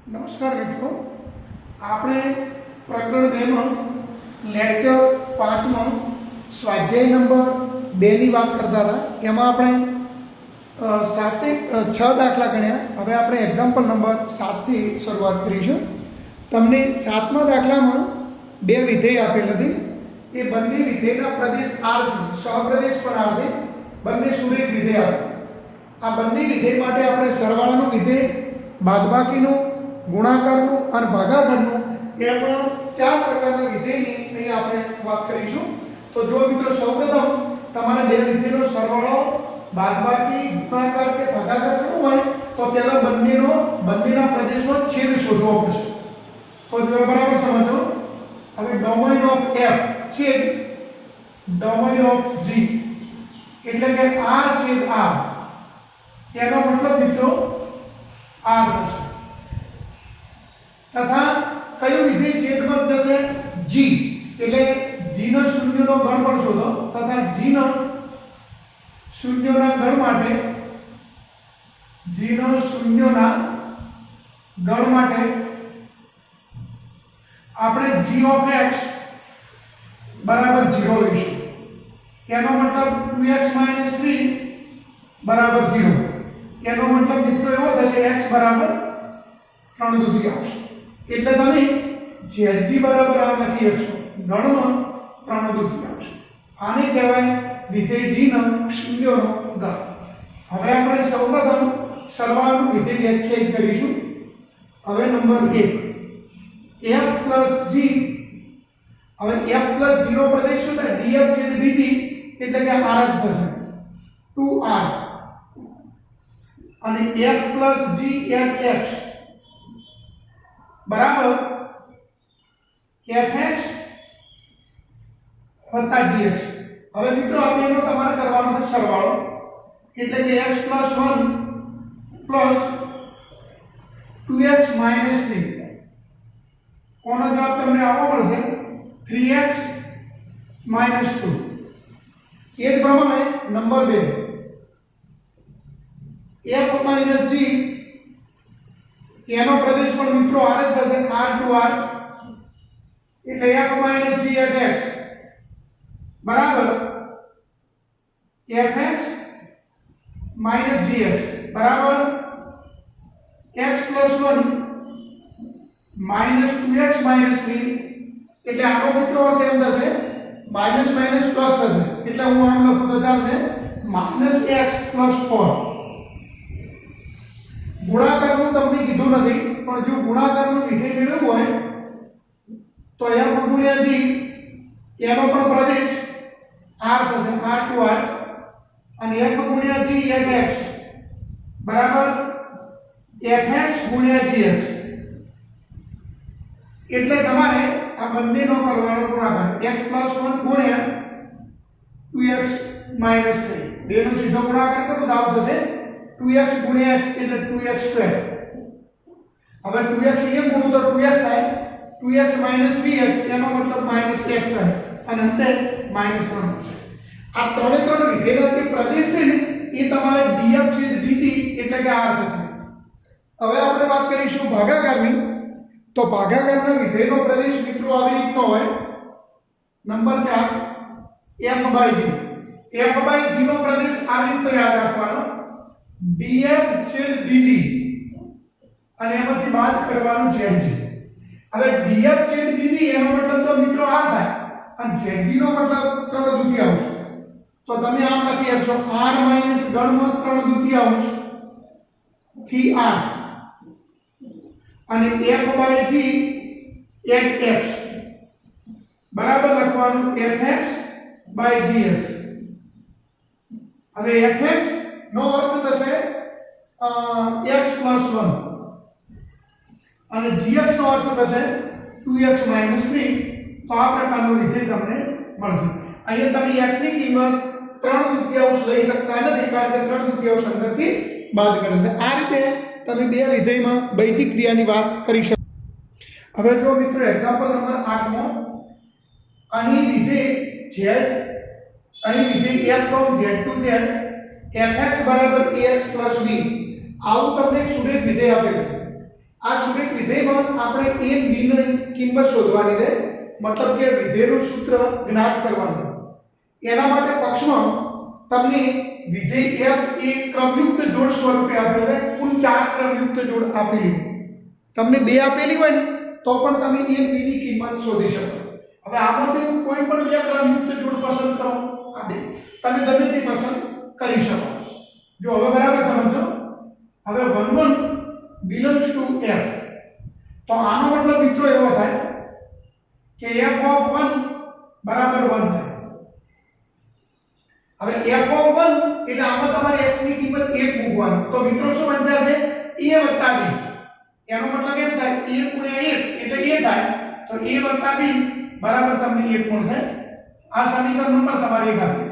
नमस्कार मित्रों, आपणे प्रकरण 2 में लेक्चर 5 में स्वाध्याय नंबर 2 ની વાત કરતા હતા। એમાં આપણે 6 દાખલા ગણ્યા। હવે આપણે એક્ઝામ્પલ નંબર 7 થી શરૂઆત કરીશું। તમને 7મા દાખલામાં બે વિધેય આપેલ હતી। એ બંને વિધેયના પ્રદેશ r છે, સહપ્રદેશ પણ r છે, બંને સુરેખ વિધેય આપે। આ બંને વિધેય માટે આપણે સરવાળાનું વિધેય, બાદબાકીનું, ગુણાકારનું અને ભાગાકારનું એમ 4 પ્રકારના વિધેયની અહીં આપણે વાત કરીશું। તો જો મિત્રો સૌપ્રથમ તમારે બે વિધેયનો સરવાળો, બાદબાકી, ગુણાકાર કે ભાગાકાર કરવો હોય તો પહેલા બંનેના પ્રદેશનો છેદ શોધવો પડશે। તો જો બરાબર સમજો। હવે ડોમેઇન ઓફ f છેદ ડોમેઇન ઓફ g એટલે કે r છેદ r, એનો મતલબ મિત્રો r થશે। तथा कयो विधेय छेदમાં જશે g એટલે g નો શૂન્યનો ગણ પણ શોધો। તથા g નો શૂન્યના ગણ માટે આપણે g of x બરાબર 0 લઈશું। એનો મતલબ 2x 3 બરાબર 0। એનો મતલબ મિત્રો એવો થશે x બરાબર 3 દુતિયાંશ। એટલે તમે zg બરાબર આ લખી શકશો, ગણમાં 3 દુતિયાંશ। આને કહેવાય વિધેય d નો શૂન્યનો ગણ। હવે આપણે સૌપ્રથમ સરવાળાનું વિધેય વ્યાખ્યાયિત કરીશું। હવે નંબર 1 f + g। હવે f + g નો પ્રદેશ શું થાય? df છેદ dt એટલે કે r જ થશે, 2r। અને f + g f(x) बराबर fx वत्ता gx। હવે મિત્રો આ બેનો તમારે કરવાનો છે સરવાળો, એટલે કે x + 1 + 2x - 3 કોનો જવાબ તમને આવો મળશે 3x - 2। એ જ પ્રમાણે નંબર 2 f - g એનો પ્રદેશ પણ મિત્રો r જ થશે, r to r એટલે f - g at x બરાબર fx - gx બરાબર x + 1 - 2x - 3 એટલે આનો મિત્રો અર્થ એમ થશે માઈનસ માઈનસ પ્લસ થશે। એટલે હું આમ લખું તો ચાલશે -x + 4। ગુણાકારનું તમને કીધું નથી, પણ જો ગુણાકારનું વિધેય મેળવવું હોય તો f * g એનો પણ પ્રદેશ r થશે, r to r। અને f * g at x બરાબર fx * gx। એટલે તમારે આ બંનેનો કરવાનો ગુણાકાર x + 1 * 2x - 3 બેનો સીધો ગુણાકાર કરો તો આવ થશે 2x * x એટલે 2x²। હવે 2x અહીંયા ગુણો તો 2x થાય, 2x - 3x એનો મતલબ -x થાય અને અંતે -3 થશે। આ ત્રણે ત્રણ વિધેયના જે પ્રદેશ છે ને એ તમારે df છેદ dt એટલે કે r થશે। હવે આપણે વાત કરીશું ભાગાકારની। તો ભાગાકારના વિધેયનો પ્રદેશ મિત્રો આવી રીતનો હોય। Number 4 f/g। f/g નો પ્રદેશ આવી રીતનો યાદ રાખવાનો, df છેદ dt અને એમાંથી બાદ કરવાનું zg। હવે df છેદ dt એનો મતલબ તો મિત્રો આ થાય અને zg નો મતલબ 3 દુતિયાંશ। તો તમે આમ લખી શકશો r - ગણમાં 3 દુતિયાંશ થી r અને f/g at x બરાબર લખવાનું fx / gx। હવે fx નો અર્થ થશે x + 1 અને gx નો અર્થ થશે 2x - 3। તો આ પ્રકારનું વિધેય તમને મળશે। અહીંયા તમે x ની કિંમત 3 દુતિયાંશ લઈ શકતા નથી, કારણ કે 3 દુતિયાંશ અંદરથી બાદ કરે છે। આ રીતે તમે બે વિધેયમાં બૈધિક ક્રિયાની વાત કરી શકો। હવે જો મિત્રો એક્ઝામ્પલ નંબર 8 માં અહીં વિધેય z, અહીં વિધેય f from z to z fx = ax + b આવું તમને એક સુરેખ વિધેય આપેલું છે। આ સ્ટુડન્ટ વિધેયમાં આપણે a b ની કિંમત શોધવાની છે, મતલબ કે વિધેયનું સૂત્ર જ્ઞાત કરવાનું. એના માટે પક્ષમાં તમને વિધેય f એ ક્રમયુક્ત જોડ સ્વરૂપે આપેલું છે. કુલ 4 ક્રમયુક્ત જોડ આપેલી છે. તમને 2 આપેલી હોય ને તો પણ તમે a b ની કિંમત શોધી શકો. હવે આમાંથી કોઈ પણ 2 ક્રમયુક્ત જોડ પસંદ કરો, આ બે તમે ગમે તે પસંદ કરી શકો. જો હવે બરાબર સમજો. હવે 1 1 belongs to f, તો આનો મતલબ મિત્રો એવો થાય કે f of 1 બરાબર 1 થાય. હવે f of 1 એટલે આમાં તમારે x ની કિંમત 1 મૂકવાની. તો મિત્રો શું બનશે? a વત્તા b. એનો મતલબ એમ થાય a ગુણ્યા 1 એટલે a થાય. તો a વત્તા b બરાબર તમને 1 મળશે. આ સમીકરણ નંબર તમારે 1 આપી.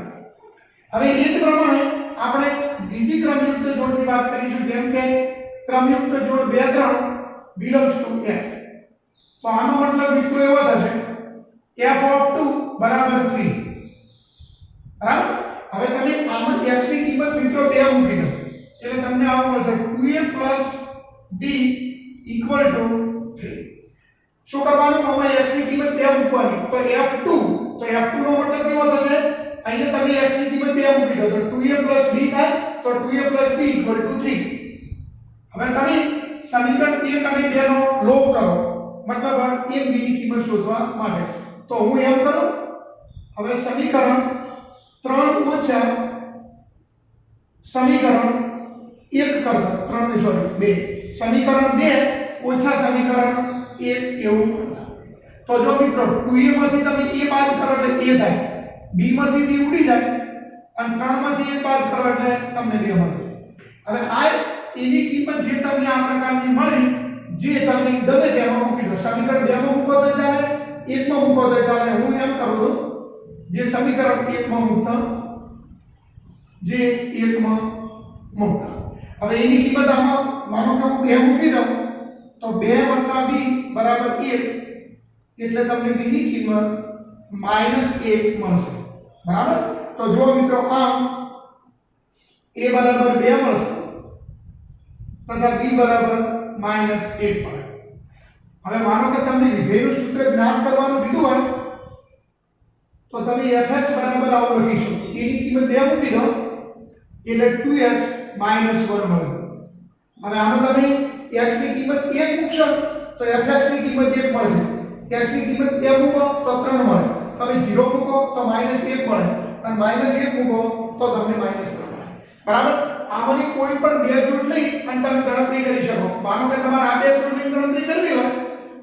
હવે એ જ પ્રમાણે આપણે બીજી ક્રમયુક્ત જોડની વાત કરીશું, જેમ કે ક્રમયુક્ત જોડ 2 3 belongs to f. તો આનો મતલબ મિત્રો એવો થશે f of 2 બરાબર 3. બરાબર? હવે તમે આમાં x ની કિંમત મિત્રો 2 મૂકી દો એટલે તમને આવું મળશે 2a b equal to 3. શું કરવાનું? આમાં x ની કિંમત 2 મૂકવાની. તો f2 નો મતલબ કેવો થશે? અહીંયા તમે x ની કિંમત 2 મૂકી દો તો 2a b થાય. તો 2a b equal to 3. હવે તમે સમીકરણ 1 અને 2 નો લોપ કરો, મતલબ a b ની કિંમત શોધવા માટે. તો હું એમ કરું. હવે સમીકરણ 3 ઓછા સમીકરણ 1 કરતા 2 સમીકરણ 2 ઓછા સમીકરણ 1 એવું કરતા. તો જો મિત્રો 2a માંથી તમે a બાદ કરો એટલે a થાય, b માંથી b ઉડી જાય અને 3 માંથી 1 બાદ કરો એટલે તમને 2 મળે. હવે આ એની કિંમત જે તમને આ પ્રકારની મળી, જે તમે ગમે તેમાં મૂકી દો. સમીકરણ 2 માં મૂકો તો ચાલે, 1 માં મૂકો તો ચાલે. હું એમ કરું છું જે સમીકરણ 1 માં મૂકતા, જે 1 માં મૂકતા. હવે એની કિંમત આમાં માનો કે હું 2 મૂકી દઉં તો 2 + b બરાબર 1 એટલે તમને b ની કિંમત -1 મળશે. બરાબર? તો જો મિત્રો આમ a બરાબર 2 મળશે તથા b બરાબર -1 મળે. હવે માનો કે તમને વિધેયનું સૂત્ર જ્ઞાત કરવાનું કીધું હોય તો તમે fx બરાબર આવું લખી શકો. a ની કિંમત 2 મૂકી દો એટલે 2x - 1 મળે. હવે આમાં તમે x ની કિંમત 1 મૂકશો તો fx ની કિંમત 1 મળશે. x ની કિંમત 2 મૂકો તો 3 મળે. તમે 0 મૂકો તો -1 મળે અને -1 મૂકો તો તમને -3 મળે. બરાબર? આમાંની કોઈ પણ 2 જોડ લઈ અને તમે ગણતરી કરી શકો. માનો કે તમારે આ 2 જોડની ગણતરી કરવી હોય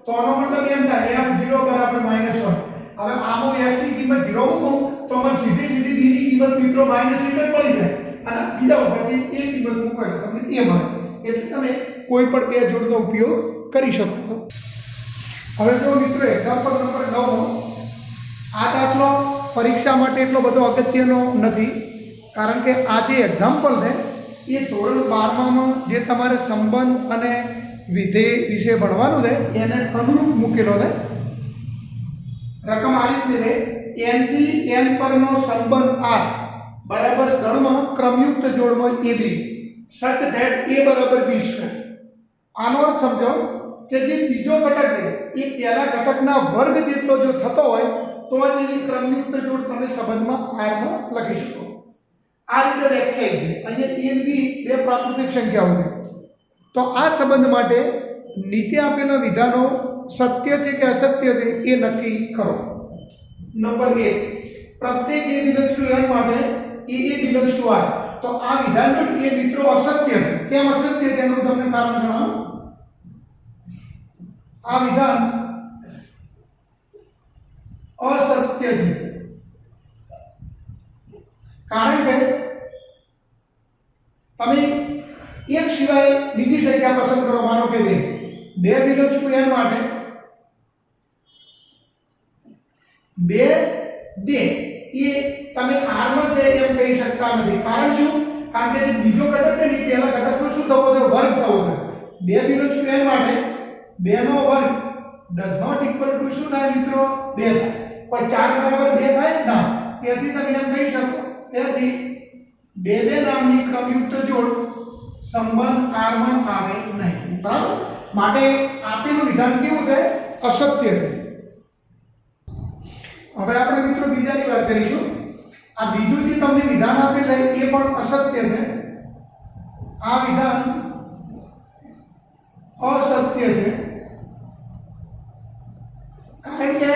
તો આનો મતલબ એમ થાય f0 બરાબર -1. હવે આમાં x ની કિંમત 0 મૂકો તો મને સીધી b ની કિંમત મિત્રો -1 જ મળી જાય અને બીજા ઉપરથી a કિંમત મૂકો એટલે તમને a મળે. એટલે તમે કોઈ પણ 2 જોડનો ઉપયોગ કરી શકો. હવે જો મિત્રો એક્ઝામ્પલ નંબર 9, આ દાખલો પરીક્ષા માટે એટલો બધો અગત્યનો નથી, કારણ કે આ જે એક્ઝામ્પલ છે એ ધોરણ 12માં જે તમારે સંબંધ અને વિધેય વિશે ભણવાનું છે એને અનુરૂપ મૂકેલો છે. રકમ આ રીતે છે: n થી n પરનો સંબંધ r બરાબર ગણમાં ક્રમયુક્ત જોડમાં ab such that a બરાબર b². આનો અર્થ સમજો કે જે બીજો ઘટક છે એ પહેલા ઘટકના વર્ગ જેટલો જો થતો હોય તો જ એની ક્રમયુક્ત જોડ તમે સંબંધમાં r માં લખી શકો. આ રીતે વ્યાખ્યાયિત છે. અહીંયા a અને b બે પ્રાકૃતિક સંખ્યાઓ છે. તો આ સંબંધ માટે નીચે આપેલા વિધાનો સત્ય છે કે અસત્ય છે એ નક્કી કરો. નંબર 1, પ્રત્યેક a belongs to n માટે a belongs to r. તો આ વિધાન એ મિત્રો અસત્ય છે. કેમ અસત્ય તેનું તમને કારણ જણાવો. આ વિધાન અસત્ય છે કારણ કે તમે એક સિવાય બીજી સંખ્યા પસંદ કરો. માનો કે 2 belongs to n માટે 2 એ તમે r માં છે એમ કહી શકતા નથી. કારણ શું? કારણ કે જે બીજો ઘટક છે ને પહેલા ઘટકનો શું થવો જોઈએ? વર્ગ થવો જોઈએ. 2 belongs to n માટે 2 નો વર્ગ does not equal to શું થાય મિત્રો? 2 થાય. કોઈ 4 બરાબર 2 થાય ના. તેથી તમે એમ કહી શકો. તેથી 2 નામની ક્રમયુક્ત જોડ સંબંધ r માં આવે નહીં. બરાબર? માટે આપેલું વિધાન કેવું છે? અસત્ય છે. હવે આપણે મિત્રો બીજાની વાત કરીશું. આ બીજું જે તમને વિધાન આપેલ છે એ પણ અસત્ય છે. આ વિધાન અસત્ય છે, કારણ કે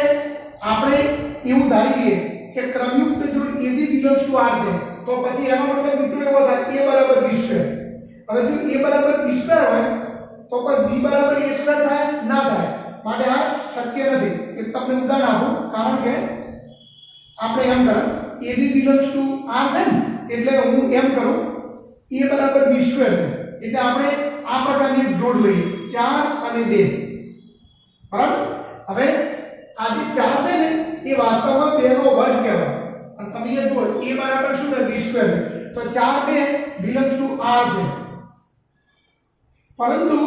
આપણે એવું ધારી લઈએ કે ક્રમયુક્ત જોડ AB બિલોંગ્સ ટુ R છે, તો પછી એનો મતલબ મિત્રો એવો થાય A બરાબર B સ્ક્વેર. હવે જો A બરાબર B સ્ક્વેર હોય તો કોઈ B બરાબર A સ્ક્વેર થાય? ના થાય. માટે આ શક્ય નથી. એક તમને ઉદાહરણ આપું, કારણ કે આપણે એમ કરો AB બિલોંગ્સ ટુ R છે ને, એટલે હું એમ કરું A બરાબર B સ્ક્વેર છે, એટલે આપણે આ પ્રકારની એક જોડ લઈએ 4 અને 2, બરાબર. હવે આ જે 4 છે ને એ વાસ્તવમાં 2 નો વર્ગ કહેવાય. અને તમે એ જુઓ A બરાબર શું છે? B square. તો 4 2 બિલોંગ્સ ટુ R છે, પરંતુ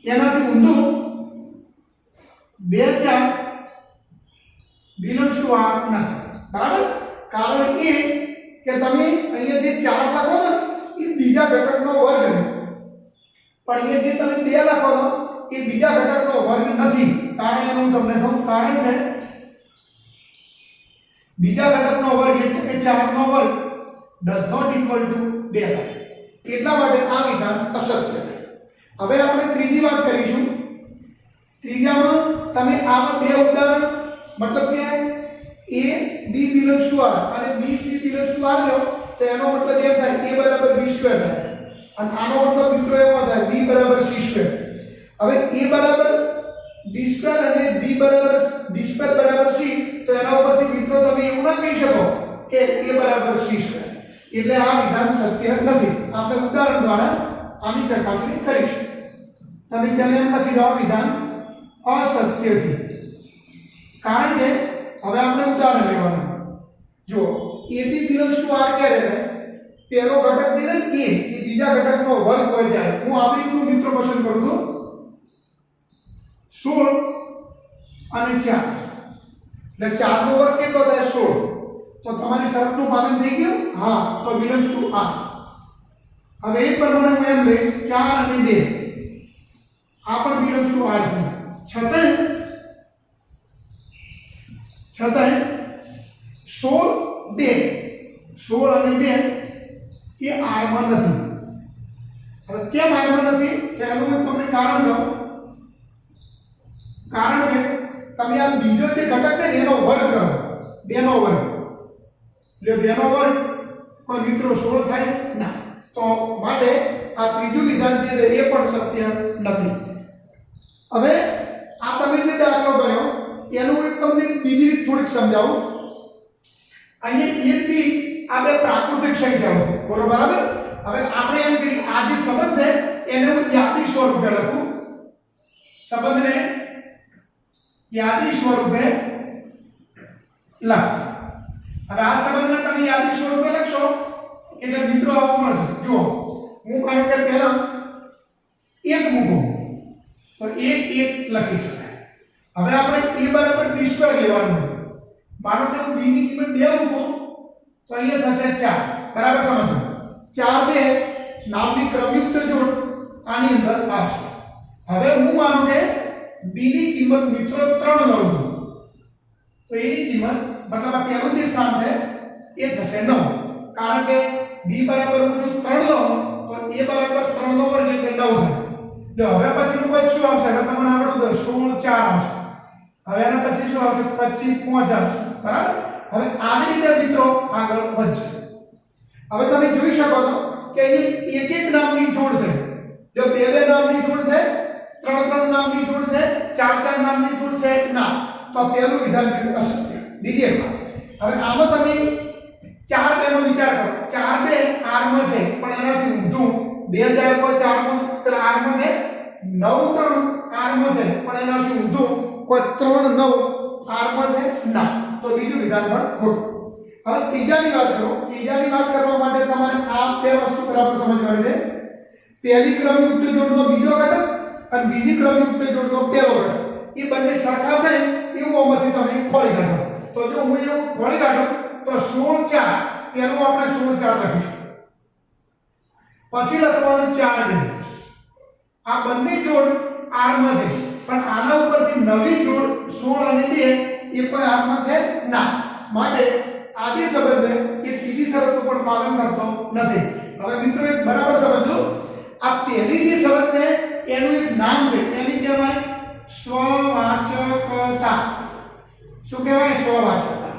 એનાથી ઊંધું 2 4 બિલોંગ્સ ટુ R નથી, બરાબર. કારણ એ કે તમે અહીંયા જે 4 લખો છો એ બીજા ઘટકનો વર્ગ છે, પણ અહીંયા જે તમે 2 લખો છો એ બીજા ઘટકનો વર્ગ નથી. કારણ એનું તમને કહું, કારણ કે બીજા ઘટકનો વર્ગ એટલે કે 4 નો વર્ગ does not equal to 2 થાય. એટલા માટે આ વિધાન અસત્ય છે. હવે આપણે ત્રીજી વાત કરીશું. ત્રીજામાં તમે આવા બે ઉદાહરણ, મતલબ કે A B belongs to R અને B C belongs to R લો, તો એનો મતલબ એમ થાય A બરાબર B સ્ક્વેર થાય, અને આનો મતલબ મિત્રો એવો થાય B બરાબર C સ્ક્વેર. હવે A બરાબર B સ્ક્વેર અને B બરાબર B સ્ક્વેર બરાબર C, તો એના ઉપરથી મિત્રો તમે એવું ના કહી શકો કે A બરાબર C સ્ક્વેર. એટલે આ વિધાન સત્ય નથી. આપણે ઉદાહરણ દ્વારા આની ચકાસણી કરીશું. તમે તેને એમ લખી દો વિધાન અસત્ય છે, કારણ કે હવે આપણે ઉદાહરણ લેવાનું. જો AB belongs to R ક્યારે થાય? પહેલો ઘટક જે છે A એ બીજા ઘટકનો વર્ગ હોય ત્યારે. હું આવી રીતનું મિત્રો પસંદ કરું છું 16 અને 4, એટલે 4 નો વર્ગ કેટલો થાય? 16. તો તમારી શરતનું પાલન થઈ ગયું? હા. તો belongs to R. હવે એક પ્રમાણે હું એમ લઈશ 4 અને 2 આ પણ belongs to R છે. છતાંય 16 અને 2 એ R માં નથી. હવે કેમ R માં નથી? એનું હું તમને કારણ કહું. કારણ કે તમે આ બીજો જે ઘટક છે એનો વર્ગ કરો, 2 નો વર્ગ, એટલે 2 નો વર્ગ કોઈ મિત્રો 16 થાય ના. તો માટે આ ત્રીજું વિધાન જે છે એ પણ સત્ય નથી. હવે આ તમે જે દાખલો કર્યો એનું એક તમને બીજી રીત થોડીક સમજાવું. અહીંયા A B આ બે પ્રાકૃતિક સંખ્યાઓ છે, બરાબર. હવે આપણે એમ કે આ જે સંબંધ છે એને હું યાદી સ્વરૂપે લખું. સંબંધને યાદી સ્વરૂપે લખ. હવે આ સંબંધને તમે યાદી સ્વરૂપે લખશો એટલે મિત્રો આવું મળશે. જુઓ, હું માનો કે પહેલા 1 મૂકું તો 1 લખી શકાય. હવે આપણે A બરાબર B સ્ક્વેર લેવાનું. માનો કે હું B ની કિંમત 2 મૂકું તો અહીંયા થશે 4, બરાબર. સમજો 4 2 નામની ક્રમયુક્ત જોડ આની અંદર આવશે. હવે હું માનો કે B ની કિંમત મિત્રો 3 લઉં છું, તો એની કિંમત મતલબ આ પહેલું જે સ્થાન છે એ થશે 9, કારણ કે B બરાબર હું જો 3 લઉં તો A બરાબર 3 નો વર્ગ એટલે 9 થાય. જો હવે પછીનું પદ શું આવશે? એટલે તમને આવડતું 16 4 આવશે. હવે એના પછી શું આવશે? 25 5 આવશે, બરાબર. હવે આવી રીતે મિત્રો આગળ વધશે. હવે તમે જોઈ શકો છો કે અહીં એક એક નામની જોડ છે. જો બે બે નામની જોડ છે, ત્રણ ત્રણ નામની જોડ છે, ચાર ચાર નામની જોડ છે ના, તો પહેલું વિધાન અસત્ય. બીજી એક હવે આમાં તમે 4 2 નો વિચાર કરો. 4 2 R માં છે, પણ એનાથી ઊંધું 2000 કોઈ 4 માં પેલા R માં છે, 9 3 R માં છે, પણ એનાથી ઊંધું કોઈ 3 9 R માં છે ના, તો બીજું વિધાન પણ ખોટું. હવે ત્રીજાની વાત કરો. ત્રીજાની વાત કરવા માટે તમારે આ બે વસ્તુ બરાબર સમજવાની છે. પહેલી ક્રમયુક્ત જોડનો બીજો ઘટક અને બીજી ક્રમયુક્ત જોડનો પહેલો ઘટક એ બંને સરખા થાય એવું આમાંથી તમે ખોલી કાઢો. તો જો હું એવું ખોલી કાઢું તો 16 4 પહેલું આપણે 16 4 લખીશું, પછી લખવાનું 4 2, આ બંને જોડ R માં છે, પણ આના ઉપરથી નવી જોડ 16 અને 2 એ કોઈ R માં છે ના, માટે આ જે સંબંધ છે એ ત્રીજી શરતનું પણ પાલન કરતો નથી. હવે મિત્રો એક બરાબર સમજો, આ પહેલી જે શરત છે એનું એક નામ છે, એની કહેવાય સ્વવાચકતા. શું કહેવાય? સ્વવાચકતા.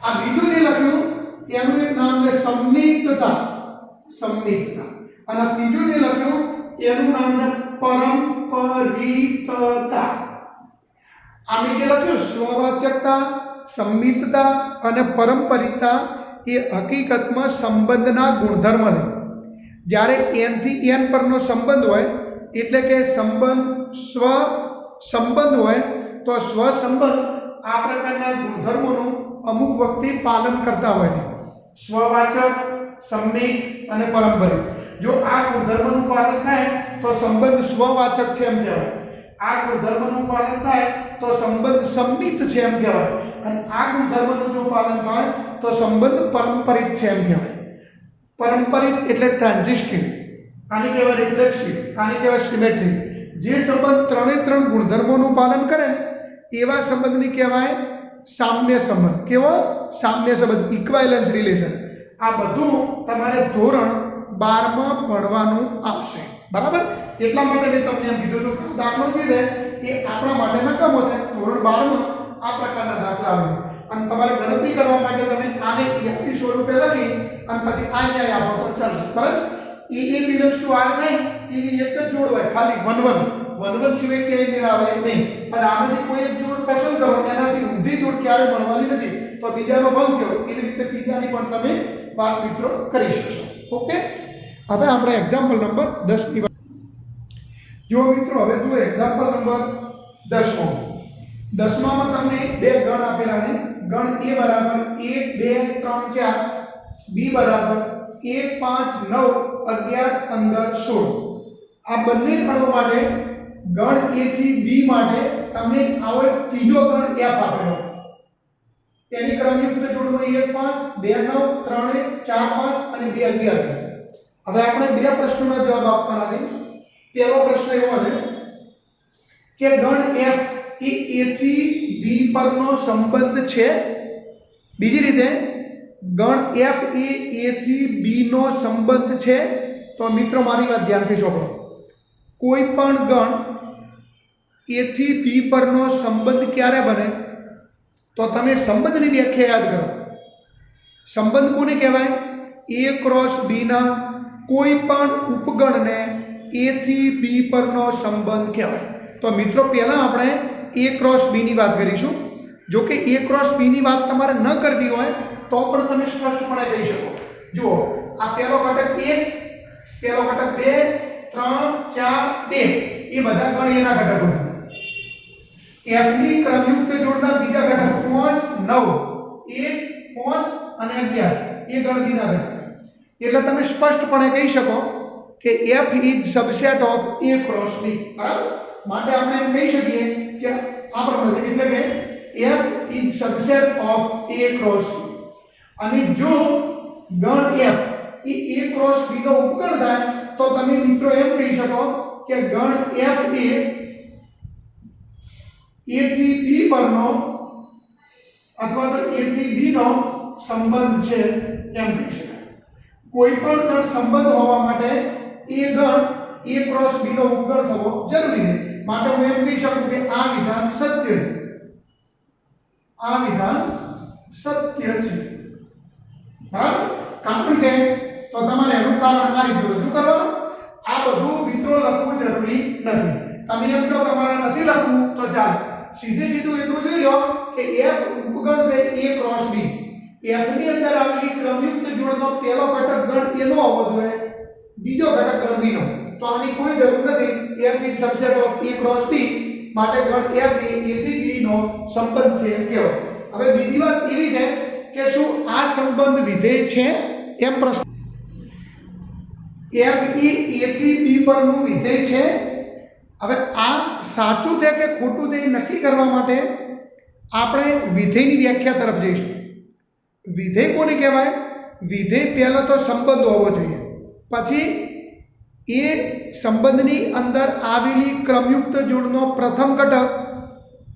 આ બીજું જે લખ્યું એનું એક નામ છે સંમિતતા. સંમિતતા. અને આ ત્રીજું જે લખ્યું એનું નામ છે પરંપરિતતા. આ મેં જે લખ્યું સ્વવાચકતા, સંમિતતા અને પરંપરિતતા એ હકીકતમાં સંબંધના ગુણધર્મ છે. જ્યારે n થી n પરનો સંબંધ હોય એટલે કે સંબંધ સ્વ સંબંધ હોય તો સ્વ સંબંધ આ પ્રકારના ગુણધર્મોનું અમુક વખતે પાલન કરતા હોય છે. સ્વવાચક, સંમિત અને પરંપરિત. જો આ ગુણધર્મનું પાલન થાય તો સંબંધ સ્વવાચક છે એમ કહેવાય. આ ગુણધર્મનું પાલન થાય તો સંબંધ સંમિત છે એમ કહેવાય. અને આ ગુણધર્મનું જો પાલન થાય તો સંબંધ પરંપરિત છે એમ કહેવાય. પરંપરિત એટલે ટ્રાન્ઝિસ્ટિવ, આને કહેવાય રિફ્લેક્સિવ, આને કહેવાય સિમેટ્રિક. જે સંબંધ ત્રણે ત્રણ ગુણધર્મોનું પાલન કરે એવા સંબંધને કહેવાય સામ્ય સંબંધ. કેવો? સામ્ય સંબંધ, ઇક્વાઇલેન્સ રિલેશન. આ બધું તમારે ધોરણ 12 માં ભણવાનું આવશે. બરાબર? એટલા માટે મેં તમને એમ કીધું હતું દાખલો જે છે એ આપણા માટે નકામો છે. ધોરણ 12 માં આ પ્રકારના દાખલા આવે અને તમારે ગણતરી કરવા માટે તમે આને એકથી સ્વરૂપે લખી અને પછી આ ન્યાય આપો તો ચાલશે. બરાબર? એ બિલોંગ્સ ટુ આર નહીં એવી એક જ જોડ હોય, ખાલી 1 1 1 1 સિવાય ક્યાંય મેળાવે નહીં. અને આમાંથી કોઈ એક જોડ પસંદ કરો, એનાથી ઊંધી જોડ ક્યારે મળવાની નથી, તો બીજાનો ભંગ થયો. એવી રીતે ત્રીજાની પણ તમે વાત મિત્રો કરી શકશો. ઓકે, હવે આપણે એક્ઝામ્પલ નંબર 10 ની જો મિત્રો હવે જુઓ એક્ઝામ્પલ નંબર 10 10માં તમને બે ગણ આપેલા છે. ગણ A બરાબર 1 2 3 4, B બરાબર 1 5 9 11 15 16. આ બંને ગણો માટે ગણ A થી B માટે તમને આવો એક ત્રીજો ગણ F આપેલો. તેની ક્રમયુક્ત જોડમાં 1 5 2 9 3 1 4 5 અને 2 11. હવે આપણે બે પ્રશ્નોના જવાબ આપવાના છે. પહેલો પ્રશ્ન એવો છે કે ગણ F એ A થી B પરનો સંબંધ છે. બીજી રીતે ગણ F એ A થી B નો સંબંધ છે. તો મિત્રો મારી વાત ધ્યાનથી સાંભળો. કોઈ પણ ગણ A થી B પરનો સંબંધ ક્યારે બને? તો તમે સંબંધની વ્યાખ્યા યાદ કરો. સંબંધ કોને કહેવાય? A ક્રોસ B ના કોઈ પણ ઉપગણને A થી B પરનો સંબંધ કહેવાય. તો મિત્રો પહેલા આપણે A ક્રોસ B ની વાત કરીશું. જો કે A ક્રોસ B ની વાત તમારે ન કરવી હોય તો પણ તમે સ્પષ્ટપણે કહી શકો. જુઓ, આ પહેલો ઘટક 1, પહેલો ઘટક 2 3 4 2 એ બધા ગણ એના ઘટકો છે. F ની ક્રમયુક્ત જોડના બીજા ઘટક 5 9 1 5 અને 11 એ ગણ બીના ઘટક. એટલે તમે સ્પષ્ટપણે કહી શકો કે F is subset of A cross B. બરાબર? માટે આપણે એમ કહી શકીએ કે આ પ્રમાણે એટલે કે F is subset of A cross B. અને જો ગણ F A A cross B નો ઉપગણ થાય તો તમે મિત્રો એમ કહી શકો કે ગણ F એ A થી B પરનો અથવા તો A થી B નો સંબંધ છે એમ કહી શકાય. કોઈ પણ ગણ સંબંધ હોવા માટે એ ગણ A ક્રોસ B નો ઉપગણ થવો જરૂરી છે. માટે હું એમ કહી શકું કે આ વિધાન સત્ય છે. આ વિધાન સત્ય છે. બરાબર? કારણ કે તો તમારે એનું કારણ આ રીતે રજૂ કરવાનું. આ બધું મિત્રો લખવું જરૂરી નથી. તમે એમ કહો તમારે નથી લખવું તો ચાલે. સીધું એટલું જોઈ લો કે F ઉપગણ છે A ક્રોસ B. F ની અંદર આવેલી ક્રમયુક્ત જોડનો પહેલો ઘટક ગણ A નો હોવો જોઈએ, બીજો ઘટક ગણ B નો. તો આની કોઈ જરૂર નથી. F is subset of A cross B. માટે ગણ F એ A થી B નો સંબંધ છે એમ કહેવાય. હવે બીજી વાત એવી છે કે શું આ સંબંધ વિધેય છે એમ પ્રશ્ન. F એ A થી B પરનું વિધેય છે. હવે આ સાચું છે કે ખોટું છે એ નક્કી કરવા માટે આપણે વિધેયની વ્યાખ્યા તરફ જઈશું. વિધેય કોને કહેવાય? વિધેય પહેલા તો સંબંધ હોવો જોઈએ, પછી એ સંબંધની અંદર આવેલી ક્રમયુક્ત જોડનો પ્રથમ ઘટક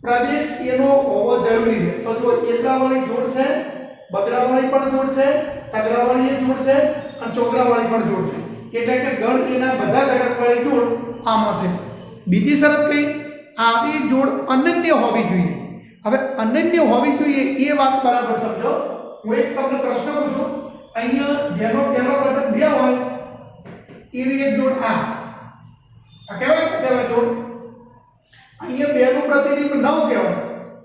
પ્રદેશ એનો હોવો જરૂરી છે. તો જો એકડાવાળી જોડ છે, બગડાવાળી પણ જોડ છે, તગડાવાળી એક જોડ છે અને ચોગડાવાળી પણ જોડ છે. એટલે કે ગણ એના બધા ઘટકવાળી જોડ આમાં છે. બીજી શરત કઈ? આવી જોડ અનન્ય હોવી જોઈએ. હવે અનન્ય હોવી જોઈએ એ વાત બરાબર સમજો. હું એક તમને પ્રશ્ન પૂછું, અહીંયા જેનો પહેલો ઘટક 2 હોય એવી એક જોડ આ કહેવાય જોડ. અહીંયા 2 નું પ્રતિબિંબ 9 કહેવાય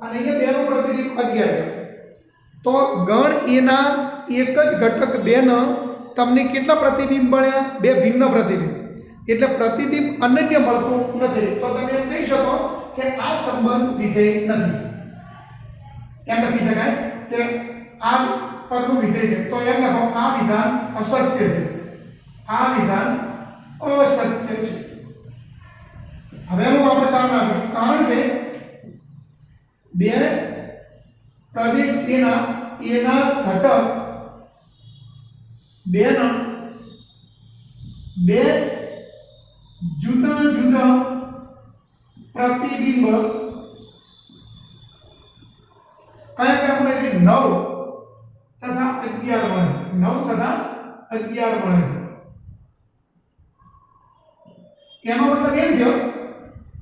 અને અહીંયા 2 નું પ્રતિબિંબ 11 કહેવાય. તો ગણ એના એક જ ઘટક 2 નો તમને કેટલા પ્રતિબિંબ મળ્યા? 2 ભિન્ન પ્રતિબિંબ. એટલે પ્રતિબિંબ અનન્ય મળતું નથી. તો તમે એમ કહી શકો કે આ સંબંધ વિધેય નથી. એમ લખી શકાય કે આ પરનું વિધેય છે. તો એમ લખો આ વિધાન અસત્ય છે, આ વિધાન અસત્ય છે. હવે હું આપણે કારણ આપીશું. કારણ કે 2 પ્રદેશ એના ઘટક 2 ના 2 જુદા જુદા પ્રતિબિંબ કયા મળે છે? 9 તથા 11 મળે. 9 તથા 11 મળે. એનો મતલબ એમ થયો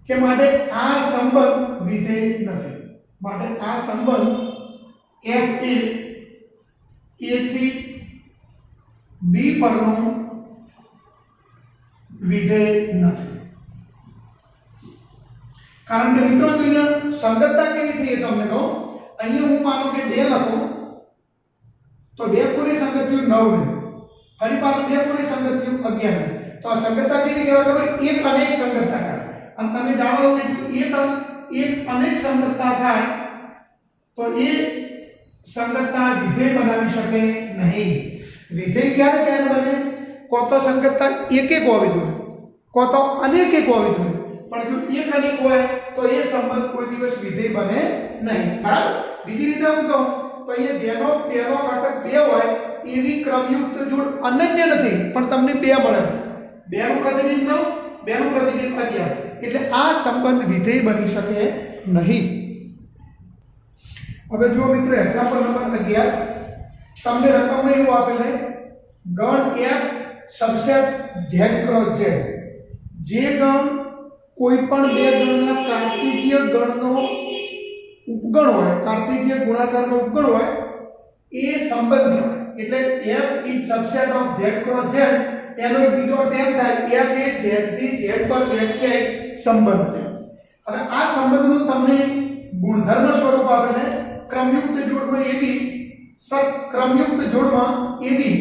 કે માટે આ સંબંધ વિધેય નથી. માટે આ સંબંધ f એ a થી b પરનું વિધેય નથી. કારણ કે મિત્રો અહીંયા સંગતતા કેવી થઈ તમને કહું. અહીંયા હું માનું કે 2 લખું તો 2 પૂરી સંગત થયું 9 ને, ફરી પાછું 2 પૂરી સંગત થયું 11 ને. તો આ સંગતતા કેવી કહેવાય ખબર? એક અનેક સંગતતા કહેવાય. અને તમે જાણો કે એક અનેક સંગતતા થાય તો એ સંગતતા વિધેય બનાવી શકે નહીં. વિધેય ક્યારે બને? કો તો સંગતતા એક હોવી જોઈએ, કો તો અનેક હોવી જોઈએ. પણ જો એક અનેક હોય તો એ સંબંધ કોઈ દિવસ વિધેય બને નહીં. બરાબર? બીજી રીતે હું કહું તો અહીંયા જેનો પહેલો ઘટક 2 હોય એવી ક્રમયુક્ત જોડ અનન્ય નથી, પણ તમને 2 મળે. 2 નું પ્રતિબિંબ 9, 2 નું પ્રતિબિંબ 11. એટલે આ સંબંધ વિધેય બની શકે નહીં. હવે જો મિત્રો એક્ઝામ્પલ નંબર 11 તમને રકમ એવું આપેલ છે ગણ f subset z cross z. જે ગણ કોઈ પણ 2 ગણના કાર્ટેશિય ગણનો ઉપગણ હોય, કાર્ટેશિય ગુણાકારનો ઉપગણ હોય એ સંબંધ કહેવાય. એટલે f is subset of z cross z એનો એક બીજો અર્થ એમ થાય f એ z થી z પર વ્યાખ્યાયિત સંબંધ છે. હવે આ સંબંધનું તમને ગુણધર્મ સ્વરૂપ આપે છે ક્રમયુક્ત જોડમાં એબી, ક્રમયુક્ત જોડમાં એબી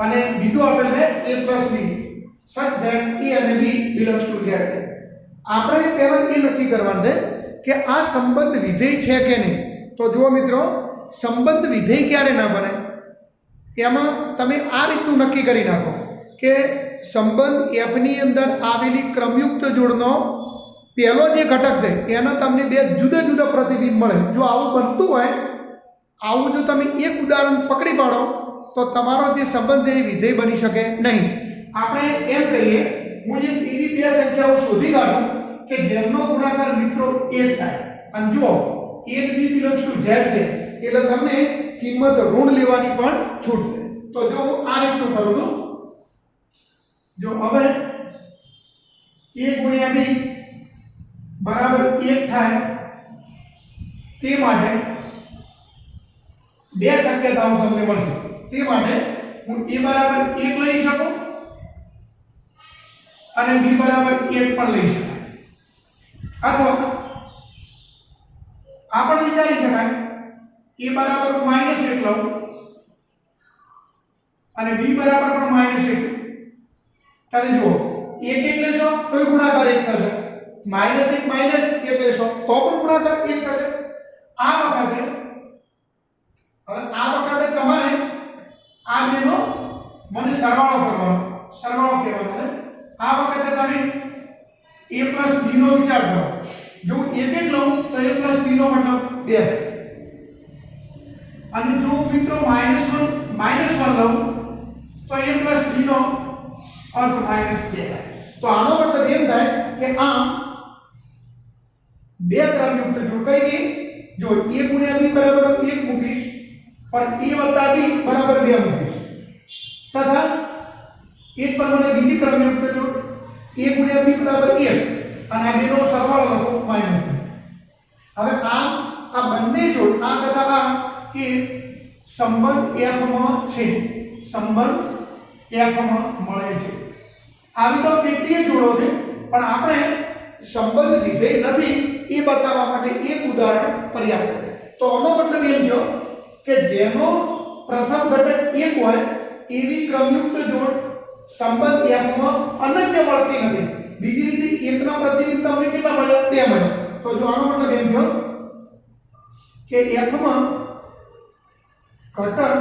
અને બીજું આપેલ છે a + b such that a અને b belongs to z. આપણે પહેલા એ નક્કી કરવાનું છે કે આ સંબંધ વિધેય છે કે નહીં. તો જુઓ મિત્રો, સંબંધ વિધેય ક્યારે ના બને? એમાં તમે આ રીતનું નક્કી કરી નાખો કે સંબંધ f ની અંદર આવેલી ક્રમયુક્ત જોડનો પહેલો જે ઘટક છે એના તમને 2 જુદા જુદા પ્રતિબિંબ મળે. જો આવું બનતું હોય, આવું જો તમે એક ઉદાહરણ પકડી પાડો તો તમારો જે સંબંધ છે એ વિધેય બની શકે નહીં. આપણે એમ કહીએ, હું જે એવી 2 સંખ્યાઓ શોધી કાઢું કે જેમનો ગુણાકાર મિત્રો 1 થાય અને જો 1b belongs to z છે એટલે તમને કિંમત ઋણ લેવાની પણ છૂટ છે. તો જો હું આ રીતનું કરું છું, જો હવે a ગુણ્યા b બરાબર 1 થાય તે માટે 2 શક્યતાઓ તમને મળશે. તે માટે હું a બરાબર 1 લઈ શકું અને b બરાબર 1 પણ લઈ શકાય. અથવા આ પણ વિચારી શકાય a બરાબર હું -1 લઉં અને b બરાબર પણ -1. તમે જુઓ 1 લેશો તો ગુણાકાર 1 થશે, -1 -1 લેશો તો પણ ગુણાકાર 1 થશે. આ વખતે તમારે આ બેનો મને સરવાળો કરવાનો, સરવાળો કહેવાનો છે. આ વખતે તમે a + b નો વિચાર કરો. જો 1 લઉં તો a + b નો મતલબ 2 અને જો મિત્રો -1 લઉં તો a + b નો અર્થ માઇનસ 2 થાય. તો આનો મતલબ એમ થાય કે આમ બે ક્રમયુક્ત જોડ કઈ ગઈ જો a ગુણ્યા b બરાબર 1 મૂકીશ પણ a વત્તા b બરાબર 2 મૂકીશ તથા એ જ પ્રમાણે બીજી ક્રમયુક્ત જોડ a ગુણ્યા b બરાબર 1 અને આ બેનો સરવાળો લખો માઈનસ 2. હવે આ બંને જોડ આ તથા આ એ સંબંધ f માં છે, સંબંધ f માં મળે છે. આવી તો કેટલીય જોડો છે પણ આપણે સંબંધ વિધેય નથી એ બતાવવા માટે એક ઉદાહરણ પર્યાપ્ત છે. તો આનો મતલબ એમ થયો કે જેનો પ્રથમ ઘટક 1 હોય એવી ક્રમયુક્ત જોડ સંબંધ f માં અનન્ય મળતી નથી. બીજી રીતે એકના પ્રતિનિધિ તમને કેટલા મળ્યા 2 મળ્યા. તો જો આનો મતલબ એમ થયો કે f માં ઘટક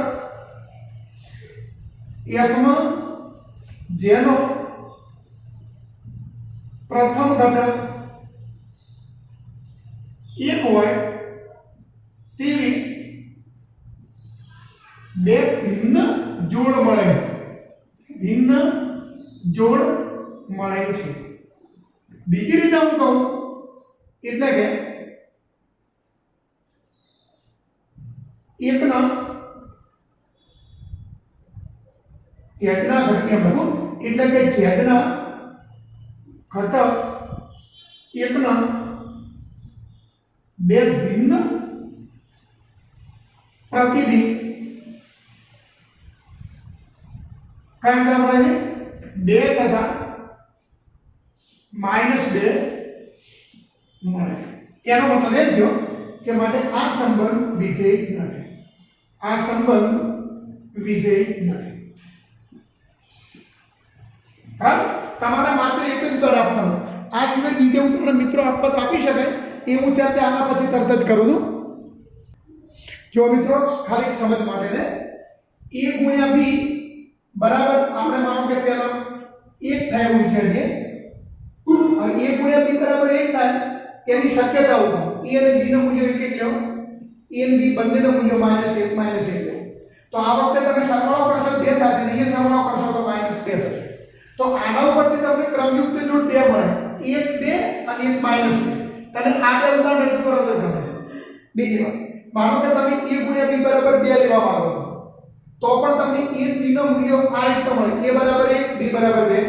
f માં જેનો પ્રથમ ઘટક 1 હોય તેવી બે ભિન્ન જોડ મળે છે. બીજી રીતે હું કહું એટલે કે એકના ઘટક એમ લખું એટલે કે ઝેડના ઘટક એકના બે ભિન્ન પ્રતિબિંબ કયા કયા મળે છે 2 તથા -2 મળે છે. એનો મતલબ એ થયો કે માટે આ સંબંધ વિધેય નથી. હા, તમારે માત્ર એક જ ઉદાહરણ આપવાનું. આ સિવાય બીજા ઉદાહરણ મિત્રો આપી શકાય એ હું ચર્ચા આના પછી તરત જ કરું છું. જો મિત્રો ખાલી સમજ માટે છે a ગુણ્યા b બરાબર આપણે માનો કે પહેલા 1 થાય એવું વિચારીએ. હવે a ગુણ્યા b બરાબર 1 થાય એની શક્યતા ઉપર a અને b નું મૂલ્ય એક લો, a અને b બંનેનું મૂલ્ય -1 લો. તો આ વખતે તમે સરવાળો કરશો 2 થશે અને અહીંયા સરવાળો કરશો તો -2 થશે. તો આના ઉપરથી તમને ક્રમયુક્ત જોડ 2 મળે, 1 2 અને 1 -2. તમે આ બે ઉદાહરણ રજૂ કરો તો તમે બીજી વાત માનો કે તમે a ગુણ્યા b બરાબર 2 લેવા માંગો તો પણ તમને a b નો મૂલ્ય આ રીતે મળે, a બરાબર 1 b બરાબર 2,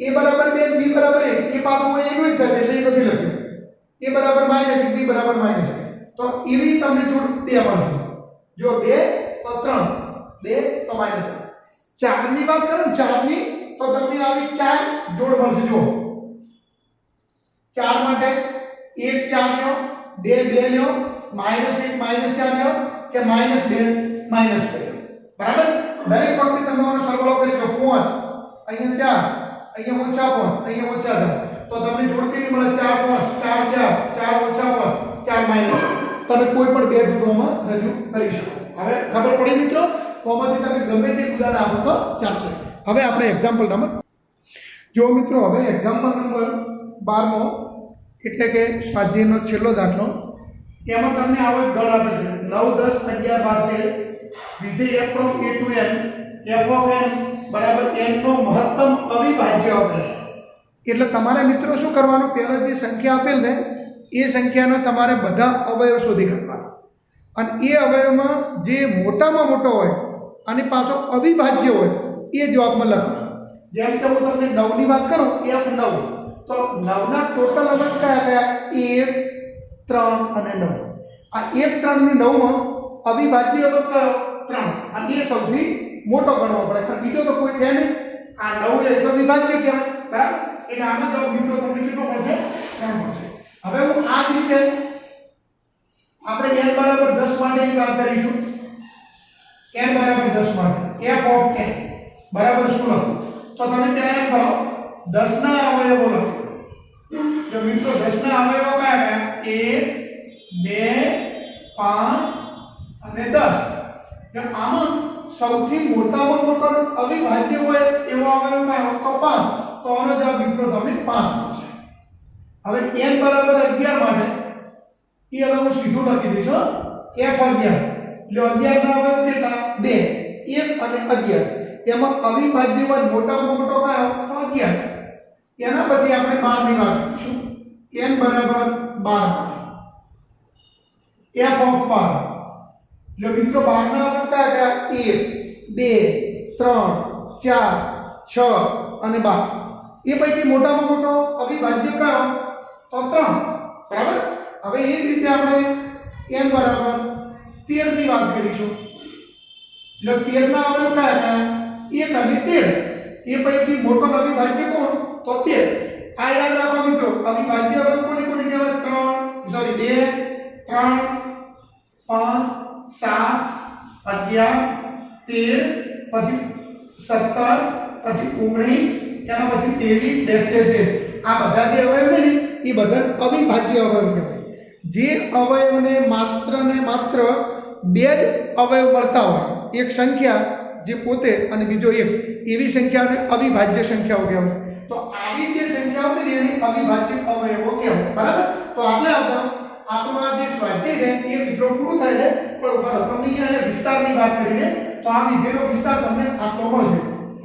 a બરાબર 2 b બરાબર 1 એ પાછું એનું જ થશે એટલે એ નથી લખ્યું, a બરાબર -1 b બરાબર -2. તો એવી તમને જોડ 2 મળશે. જો 2 તો 3, 2 તો -3. 4 ની વાત કરો ને 4 ની તો તમને આવી 4 જોડ મળશે. જો 4 માટે 1 4 લ્યો, 2 2 લ્યો, -1 -4 લ્યો કે -2 -2. બરાબર? દરેક વખતે તમે આનો સરવાળો કરી લો 5 અહીંયા 4 અહીંયા -5 અહીંયા -10 તો તમને જોડ કેવી મળે 4 5 4 4 4 5 4 તમે કોઈ પણ બે જોડોમાં રજૂ કરી શકો. હવે ખબર પડી મિત્રો? તો આમાંથી તમે ગમે તે ઉદાહરણ આપો તો ચાલશે. હવે આપણે એક્ઝામ્પલ નંબર જો મિત્રો હવે એક્ઝામ્પલ નંબર 12મો એટલે કે સ્વાધ્યાયનો છેલ્લો દાખલો. એમાં તમને આવો એક ગણ આપે છે 9 10 11 12 વિધેય f from a to n f of n બરાબર n નો મહત્તમ અવિભાજ્ય આપે. એટલે તમારે મિત્રો શું કરવાનું, પહેલા જે સંખ્યા આપેલ ને એ સંખ્યાના તમારે બધા અવયવ શોધી કાઢવાના અને એ અવયવમાં જે મોટામાં મોટો હોય અને પાછો અવિભાજ્ય હોય એ જવાબમાં લખવાનું. જેમ કે હું તમને 9 ની વાત કરું f9 તો 9 ના ટોટલ અવયવ કયા કયા 1 3 અને 9. આ 1 3 ની 9 માં અવિભાજ્ય અવયવ કયો 3 અને એ સૌથી મોટો ગણવો પડે કારણ બીજો તો કોઈ છે નહીં. આ 9 એ તો વિભાજ્ય કહેવાય. બરાબર? એટલે આનો જવાબ મિત્રો તમને કેટલો મળશે 3 મળશે. હવે હું આ જ રીતે આપણે n બરાબર 10 માટેની વાત કરીશું. n બરાબર 10 માટે f of n બરાબર શું લખું તો તમે પહેલા એમ કરો 10 ના અવયવો લખો. જો મિત્રો 10 ના અવયવો કયા કયા 1 2 5 અને 10. જો આમાં સૌથી મોટામાં મોટો અવિભાજ્ય હોય એવો અવયવ કયો તો 5. તો આનો જવાબ મિત્રો તમને 5 મળશે. હવે n બરાબર 11 માટે એ હવે હું સીધું લખી દઈશ f 11 એટલે 11 ના અવયવ કેટલા 2 1 અને 11 એમાં અવિભાજ્ય વન મોટામાં મોટો કયો તો 11. એના પછી આપણે 12 ની વાત કરીશું. n બરાબર 12 f ઓફ 12. એટલે મિત્રો 12 ના અવયવ કયા કયા? 1 2 3 4 6 અને 12. એ પૈકી મોટામાં મોટો અવિભાજ્ય કયો તો 3. બરાબર. હવે એ જ રીતે આપણે n બરાબર 13 ની વાત કરીશું. એટલે 13 ના અવયવ કયા કયા? 1 અને 13. એ પૈકી મોટો અવિભાજ્ય કોણ તો 13. આ યાદ રાખો મિત્રો, અવિભાજ્ય અવયવ કોને કોને કહેવાય? 2 3 5 7 11 13 પછી 17 પછી 19 એના પછી 23 ડેશ ડેશ ડેશ. આ બધા જે અવયવ છે ને એ બધા અવિભાજ્ય અવયવ કહેવાય. જે અવયવને માત્ર ને માત્ર બે જ અવયવ મળતા હોય, એક સંખ્યા જે પોતે અને બીજો એક, એવી સંખ્યાઓને અવિભાજ્ય સંખ્યાઓ કહેવાય. તો આવી જે સંખ્યાઓ છે એને અવિભાજ્ય અવયવો કહેવાય. બરાબર. તો આટલે આપણું આ જે સ્વાધ્યાય છે એ મિત્રો પૂરું થાય છે. પણ ઉપર તમને અને વિસ્તારની વાત કરીએ તો આ વિધેયનો વિસ્તાર તમને આટલો મળશે.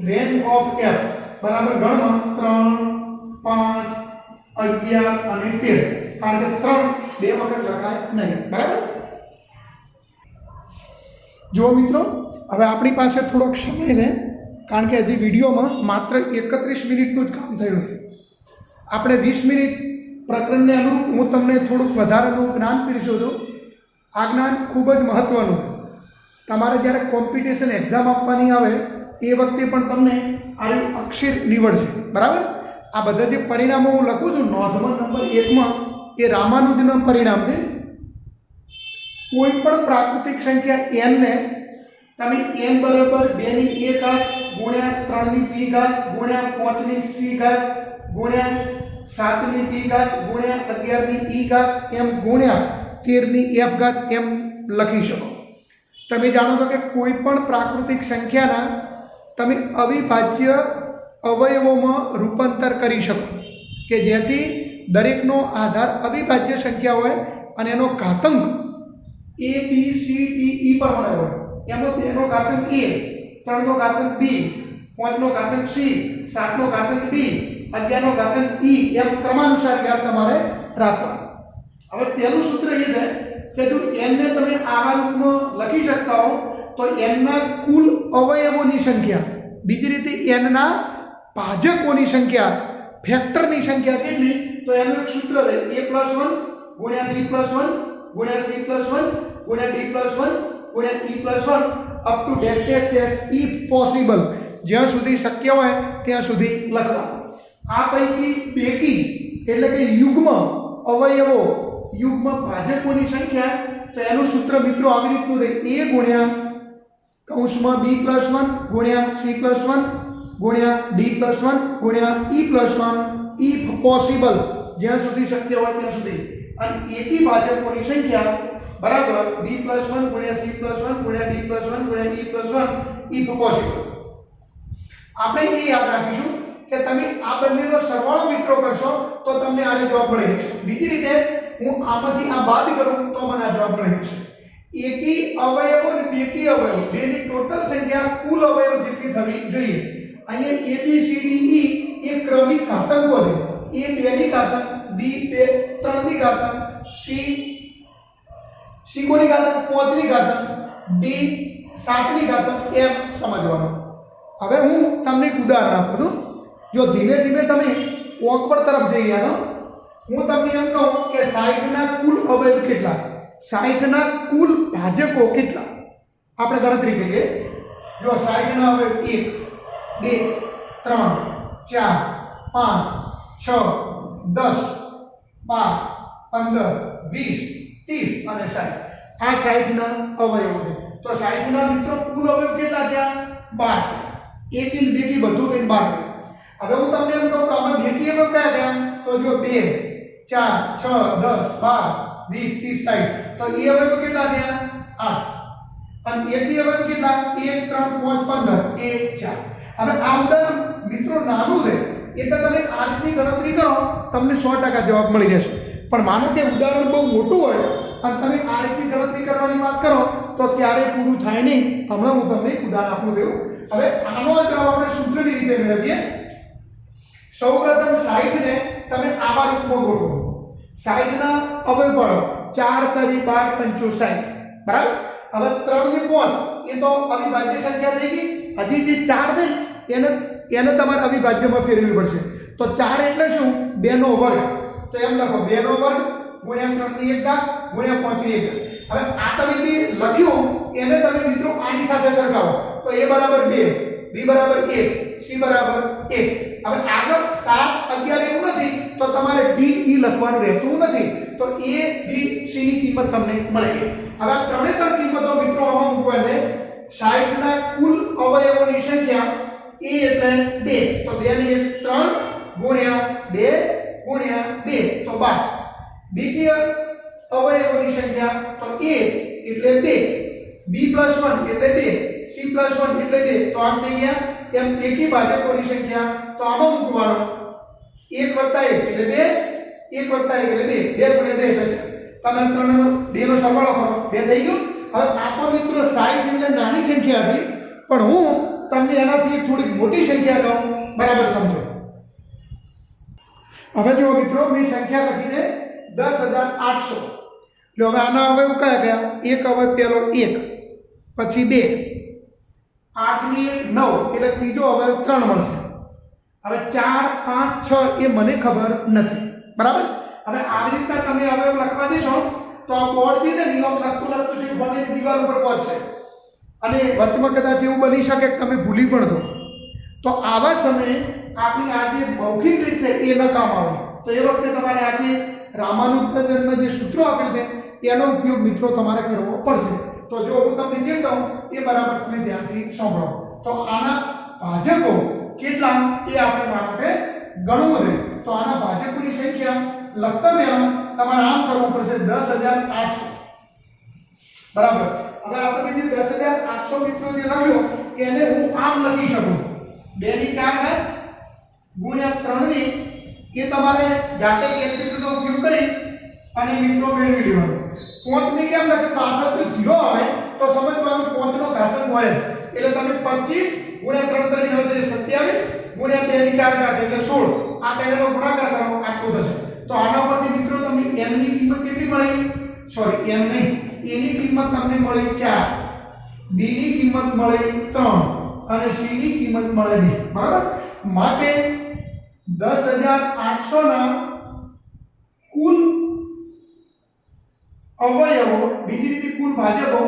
રેન્જ ઓફ f બરાબર ગણમાં 3 5 11 અને 13. કારણ કે 3 બે વખત લખાય નહીં. બરાબર. જો મિત્રો હવે આપણી પાસે થોડોક સમય છે, કારણ કે હજી વિડીયોમાં માત્ર 31 મિનિટનું જ કામ થયું છે. આપણે 20 મિનિટ પ્રકરણને અનુરૂપ હું તમને થોડુંક વધારાનું જ્ઞાન પીરસ્યું હતું. આ જ્ઞાન ખૂબ જ મહત્ત્વનું છે. તમારે જ્યારે કોમ્પિટિશન એક્ઝામ આપવાની આવે એ વખતે પણ તમને આ અક્ષર નીવડશે. બરાબર. આ બધા જે પરિણામો હું લખું છું નોંધમાં નંબર 1માં એ રામાનુજના પરિણામ છે. કોઈ પણ પ્રાકૃતિક સંખ્યા n ને તમે n બરાબર 2 ની 1 ઘાત ગુણ્યા 3 ની p ઘાત ગુણ્યા 5 ની c ઘાત ગુણ્યા 7 ની d ઘાત ગુણ્યા 11 ની e ઘાત એમ ગુણ્યા 13 ની f ઘાત એમ લખી શકો. તમે જાણો છો કે કોઈ પણ પ્રાકૃતિક સંખ્યાના તમે અવિભાજ્ય અવયવોમાં રૂપાંતર કરી શકો કે જેથી દરેકનો આધાર અવિભાજ્ય સંખ્યા હોય અને એનો ઘાતાંક a b c d e પ્રમાણે હોય. એમાં 2 નો ઘાતાંક a, 3 no ઘાતાંક b, 5 no ઘાતાંક c, 7 no ઘાતાંક d, 11 no ઘાતાંક e એમ ક્રમાનુસાર યાદ તમારે રાખવાનું. હવે તેનું સૂત્ર એ છે કે જો n ને તમે આવા રૂપમાં લખી શકતા હો તો n ના કુલ અવયવોની સંખ્યા, બીજી રીતે n ના ભાજકોની સંખ્યા, ફેક્ટરની સંખ્યા કેટલી? તો એનું એક સૂત્ર છે a+1 ગુણ્યા b+1 ગુણ્યા c+1 ગુણ્યા d+1 ગુણ્યા e+1 up to dash dash dash if possible, જ્યાં સુધી શક્ય હોય ત્યાં સુધી લખવાનું. આ પૈકી બેકી એટલે કે યુગ્મ અવયવો, યુગ્મ ભાજકોની સંખ્યા, તો એનું સૂત્ર મિત્રો આવી રીતનું છે a ગુણ્યા કૌંસમાં b+1 ગુણ્યા c+1 ગુણ્યા d+1 ગુણ્યા e+1 ઇફ પોસિબલ, જ્યાં સુધી શક્ય હોય ત્યાં સુધી. અને એકી ભાજકોની સંખ્યા બરાબર b+1 ગુણ્યા c+1 ગુણ્યા d+1 ગુણ્યા e+1 ઇફ પોસિબલ. આપણે એ યાદ રાખીશું કે તમે આ બંનેનો સરવાળો મિત્રો કરશો તો તમને આનો જવાબ મળી જશે. બીજી રીતે હું આમાંથી આ બાદ કરું તો મને આ જવાબ મળી જશે. એકી અવયવો અને બેકી અવયવો બેની ટોટલ સંખ્યા કુલ અવયવ જેટલી થવી જોઈએ. અહીંયા a b c d e એ ક્રમિક ઘાતાંકો છે. a 2 ની ઘાતાંક, b 3 ની ઘાતાંક, c કોની ઘાતાંક 5 ની ઘાતાંક, d 7 ની ઘાતાંક એમ સમજવાનું. હવે હું તમને એક ઉદાહરણ આપું છું. જો ધીમે ધીમે તમે ઓકવર્ડ તરફ જઈ રહ્યા છો, હું તમને એમ કહું કે 60 ના કુલ અવયવ કેટલા, 60 ના કુલ ભાજકો કેટલા, આપણે ગણતરી કરીએ. જો 60 ના અવયવ 1 2 3 4 5 6 10 12 15 20 30 અને 60. આ 60 ના અવયવો છે. તો 60 ના મિત્રો કુલ અવયવ કેટલા થયા? 12. એકી ને બેકી બધું કઈ 12. હવે હું તમને એમ કહું કે આમાં બેકી અવયવ કયા કયા? તો જો 2 4 6 10 12 20 30 60. તો એ અવયવ કેટલા થયા? 8. અને એકી અવયવ કેટલા? 1 3 5 15 1 4. હવે આ ઉદાહરણ મિત્રો નાનું છે એટલે તમે આ રીતની ગણતરી કરો તમને 100% જવાબ મળી જશે. પણ માનો કે ઉદાહરણ બહુ મોટું હોય અને તમે આ રીતની ગણતરી કરવાની વાત કરો તો ક્યારે પૂરું થાય નહીં. હમણાં હું તમને એક ઉદાહરણ આપું છું. હવે આનો જવાબ આપણે સૂત્રની રીતે મેળવીએ। સૌપ્રથમ 60 ને તમે આવા રૂપમાં ગોઠવો। 60 ના અવયવ પાડો, 4 તરી 12 પંચો 60, બરાબર। હવે 3 ની 5 એ તો અવિભાજ્ય સંખ્યા થઈ ગઈ। હજી જે 4 છે એને તમારે અવિભાજ્યમાં ફેરવવી પડશે। તો 4 એટલે શું? 2 નો વર્ગ। તો એમ લખો 2 નો વર્ગ ગુણ્યા 3 ની 1 ઘાત ગુણ્યા 5 ની 1 ઘાત। હવે આ તમે જે લખ્યું એને તમે મિત્રો આની સાથે સરખાવો। તો a બરાબર 2, b બરાબર 1, c બરાબર 1। હવે આગળ 7 11 એવું નથી તો તમારે d e લખવાનું રહેતું નથી। તો a b c ની કિંમત તમને મળે ગઈ। હવે આ ત્રણે ત્રણ કિંમતો મિત્રો આમાં મૂકવાને 60 ના કુલ અવયવોની સંખ્યા a એટલે 2, તો 2 ની 1 3 ગુણ્યા 2 ગુણ્યા 2 તો 12। બીજી અવયવોની સંખ્યા તો a એટલે 2, b + 1 એટલે 2, c + 1 એટલે 2 તો 8 થઈ ગયા। એમ એકી ભાજકોની સંખ્યા તો આમાં મૂકવાનો 1 + 1 એટલે 2, 1 + 1 એટલે 2, 2 × 2 એટલે 4। તમે ત્રણનો 2 નો સરવાળો કરો 2 થઈ ગયું। હવે આ તો મિત્રો 60 એટલે નાની સંખ્યા હતી, પણ હું તમને એનાથી થોડી મોટી સંખ્યા કહું, બરાબર સમજો। હવે જો મિત્રો મેં સંખ્યા લખી છે 10800। એટલે હવે આના અવયવ કયા કયા? એક અવયવ પહેલો 1, પછી 2, 8 ની 9 એટલે ત્રીજો અવયવ 3 મળશે। હવે 4 5 6 એ મને ખબર નથી, બરાબર। હવે આવી રીતના તમે અવયવ લખવા દેશો તો આ બોર્ડ જે છે નિયમ લખતું છે ફોનની દીવાલ ઉપર પહોંચશે અને વચમાં કદાચ એવું બની શકે કે તમે ભૂલી પણ દો, તો આવા સમયે આપણી આ જે મૌખિક રીત છે એ ન કામ આવે। તો એ વખતે તમારે આ જે રામાનુજનના જે સૂત્રો આપેલ છે એનો ઉપયોગ મિત્રો તમારે કરવો પડશે। તો જો હું તમને જે કહું એ બરાબર તમે ધ્યાનથી સાંભળો। તો આના ભાજકો કેટલા એ આપણે માટે ગણવું છે। તો આના ભાજકોની સંખ્યા લખતા પહેલા તમારે આમ કરવું પડશે 10800, બરાબર। હવે આ તમે જે 10800 મિત્રો જે લખ્યો એને હું આમ લખી શકું 2 ની 4 ઘાત ગુણ્યા 3 ની, એ તમારે જાતે કેલ્ક્યુલેટરનો ઉપયોગ કરી અને મિત્રો મેળવી લેવાનો। 5 ની કેમ લખે? પાછળ તો 0 આવે તો સમજવાનું 5 નો ઘાતક હોય, એટલે તમે 25 ગુણ્યા 3 કરી 9 27 ગુણ્યા 2 ની 4 ઘાત એટલે 16, આ તેનો ગુણાકાર કરો આટલું થશે। તો આના પરથી મિત્રો તમને m ની કિંમત કેટલી મળી? સોરી m નહીં, a ની કિંમત તમને મળી 4, b ની કિંમત મળી 3 અને c ની કિંમત મળી 2, બરાબર। માટે 10800 ના કુલ અવયવો, બીજી રીતે કુલ ભાજકો,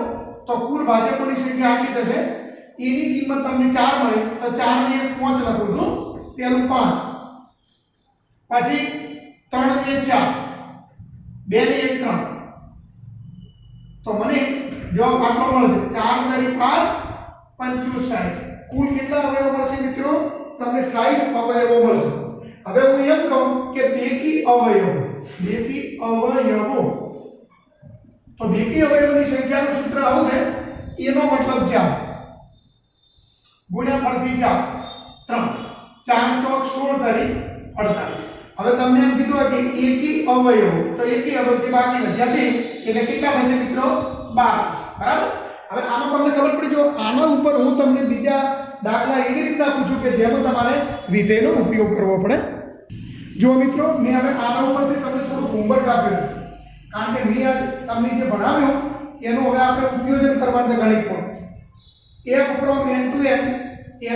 તો કુલ ભાજકોની સંખ્યા આટલી થશે। a ની કિંમત તમને 4 મળી તો 4 ને 5 લખું છું, પેલું 5, પછી 3 ને 1 4, 2 ને 1 3, તો મને જવાબ આટલો મળશે 4 તરી 12 પંચો 60। કુલ કેટલા અવયવો મળશે મિત્રો? તમને 60 અવયવો મળશે। હવે હું એમ કહું કે બેકી અવયવો, બેકી અવયવો, તો બેકી અવયવોની સંખ્યાનું સૂત્ર આવું છે, એનો મતલબ 4 ગુણ્યા ફરતી 4 3, 4 ચોક 16 તરી 48। હવે તમને એમ કીધું કે એકી અવયવો, તો એકી અવયવ જે બાકી વધ્યા છે એટલે કેટલા થશે મિત્રો? 12, બરાબર। હવે આમાં તમને ખબર પડી, જો આના ઉપર હું તમને બીજા દાખલા એવી રીતના પૂછું કે જેમાં તમારે વિધેયનો ઉપયોગ કરવો પડે। જો મિત્રો મેં હવે આના ઉપરથી તમને થોડું હોમવર્ક આપ્યું, કારણ કે મેં તમને જે ભણાવ્યું એનું હવે આપણે ઉપયોજન કરવાનું છે ગણિત પર। f from n to n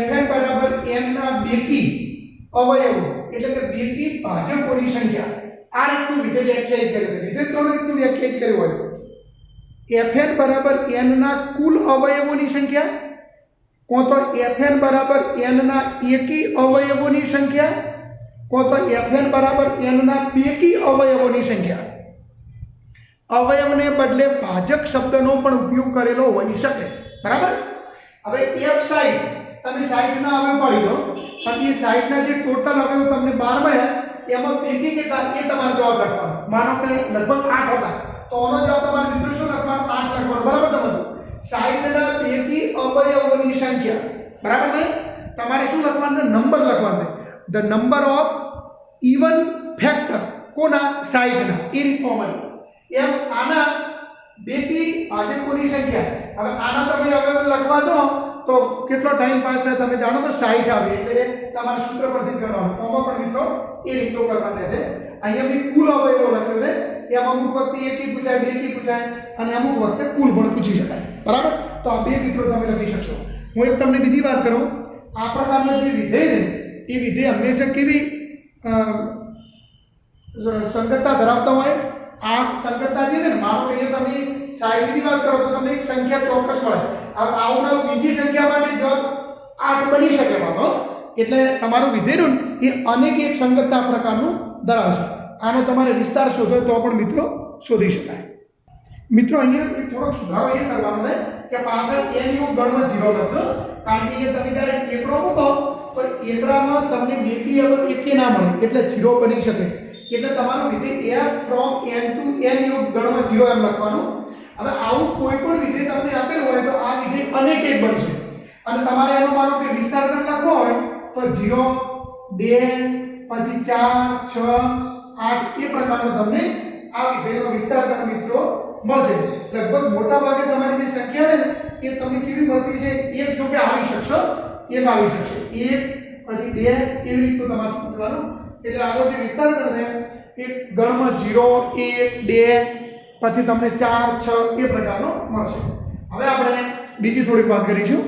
fn બરાબર n ના બેકી અવયવો એટલે કે બેકી ભાજકોની સંખ્યા, આ રીતનું વિધેય વ્યાખ્યાયિત કરેલું છે। વિધેય ત્રણ રીતનું વ્યાખ્યાયિત કર્યું હોય। fn બરાબર n ના કુલ અવયવોની સંખ્યા, કો તો fn બરાબર n ના એકી અવયવોની સંખ્યા, કો તો fn બરાબર n ના બેકી અવયવોની સંખ્યા। અવયવને બદલે ભાજક શબ્દનો પણ ઉપયોગ કરેલો હોઈ શકે, બરાબર। હવે f સાઈડ તમે સાઈડના અવયવ પાડી દો, પછી એ સાઈડના જે ટોટલ અવયવ તમને 12 મળ્યા એમાં બેકી કેટલા એ તમારે જવાબ લખવાનો। માનો કે લગભગ 8 હતા તો આનો જવાબ તમારે મિત્રો શું લખવાનો? 8 લખવાનો, બરાબર સમજો। સાઈડના બેકી અવયવોની સંખ્યા, બરાબર ને? તમારે શું લખવાનું? નંબર લખવાનો, the number of even factor, કોના? સાઈડના, એ રીતનો મળે। એમ આના બેકી ભાજકોની સંખ્યા, હવે આના તમે અવયવ લખવા દો તો કેટલો ટાઈમ પાસ થાય તમે જાણો તો 60 આવે એટલે તમારા સૂત્ર પરથી કરવાનું કોમાં પણ મિત્રો એ રીતનો કરવાનું રહેશે અહીંયા બી કુલ અવયવો લખ્યો છે એમાં અમુક વખતે એકી પૂછાય બેકી પૂછાય અને અમુક વખતે કુલ પણ પૂછી શકાય બરાબર તો આ બે મિત્રો તમે લખી શકશો હું એક તમને બીજી વાત કરું આ પ્રકારના જે વિધેય છે એ વિધેય હંમેશા કેવી સંગતતા ધરાવતા હોય આ સંગતતા જે છે ને માનો કે તમે 60 ની વાત કરો તો તમને એક સંખ્યા ચોક્કસ મળે હવે આવું બીજી સંખ્યા માટે જવાબ 8 બની શકે માનો એટલે તમારું વિધેય એ અનેક એક સંગતતા પ્રકારનું ધરાવશે આનો તમારે વિસ્તાર શોધો તો પણ મિત્રો શોધી શકાય મિત્રો અહીંયા એક થોડોક સુધારો એ કરવાનો છે કે પાછળ n નું ગણમાં 0 લખો કારણ કે તમે જ્યારે એકડો મૂકો તો એકડામાં તમને બેકી અવર એકે ના મળે એટલે 0 બની શકે એટલે તમારું વિધેય f from n to n નું ગણમાં 0 એમ લખવાનું હવે આવું કોઈ પણ વિધેય તમને આપેલું હોય તો આ વિધેય અનેક એક બનશે અને તમારે એનો માનો કે વિસ્તાર ગણ લખવો હોય તો 0 2 પછી 4 6 8 એ પ્રકારનો તમને આ વિધેયનો વિસ્તાર ગણ મિત્રો મળશે લગભગ મોટા ભાગે તમારી જે સંખ્યા છે ને એ તમને કેવી મળતી છે એક જો કે આવી શકશો એક આવી શકશે એક પછી 2 એવી રીતનું તમારે શોધવાનું એટલે આનો જે વિસ્તાર ગણ છે એ ગણમાં 0 1 2 પછી તમને 4 6 એ પ્રકારનો મળશે હવે આપણે બીજી થોડીક વાત કરીશું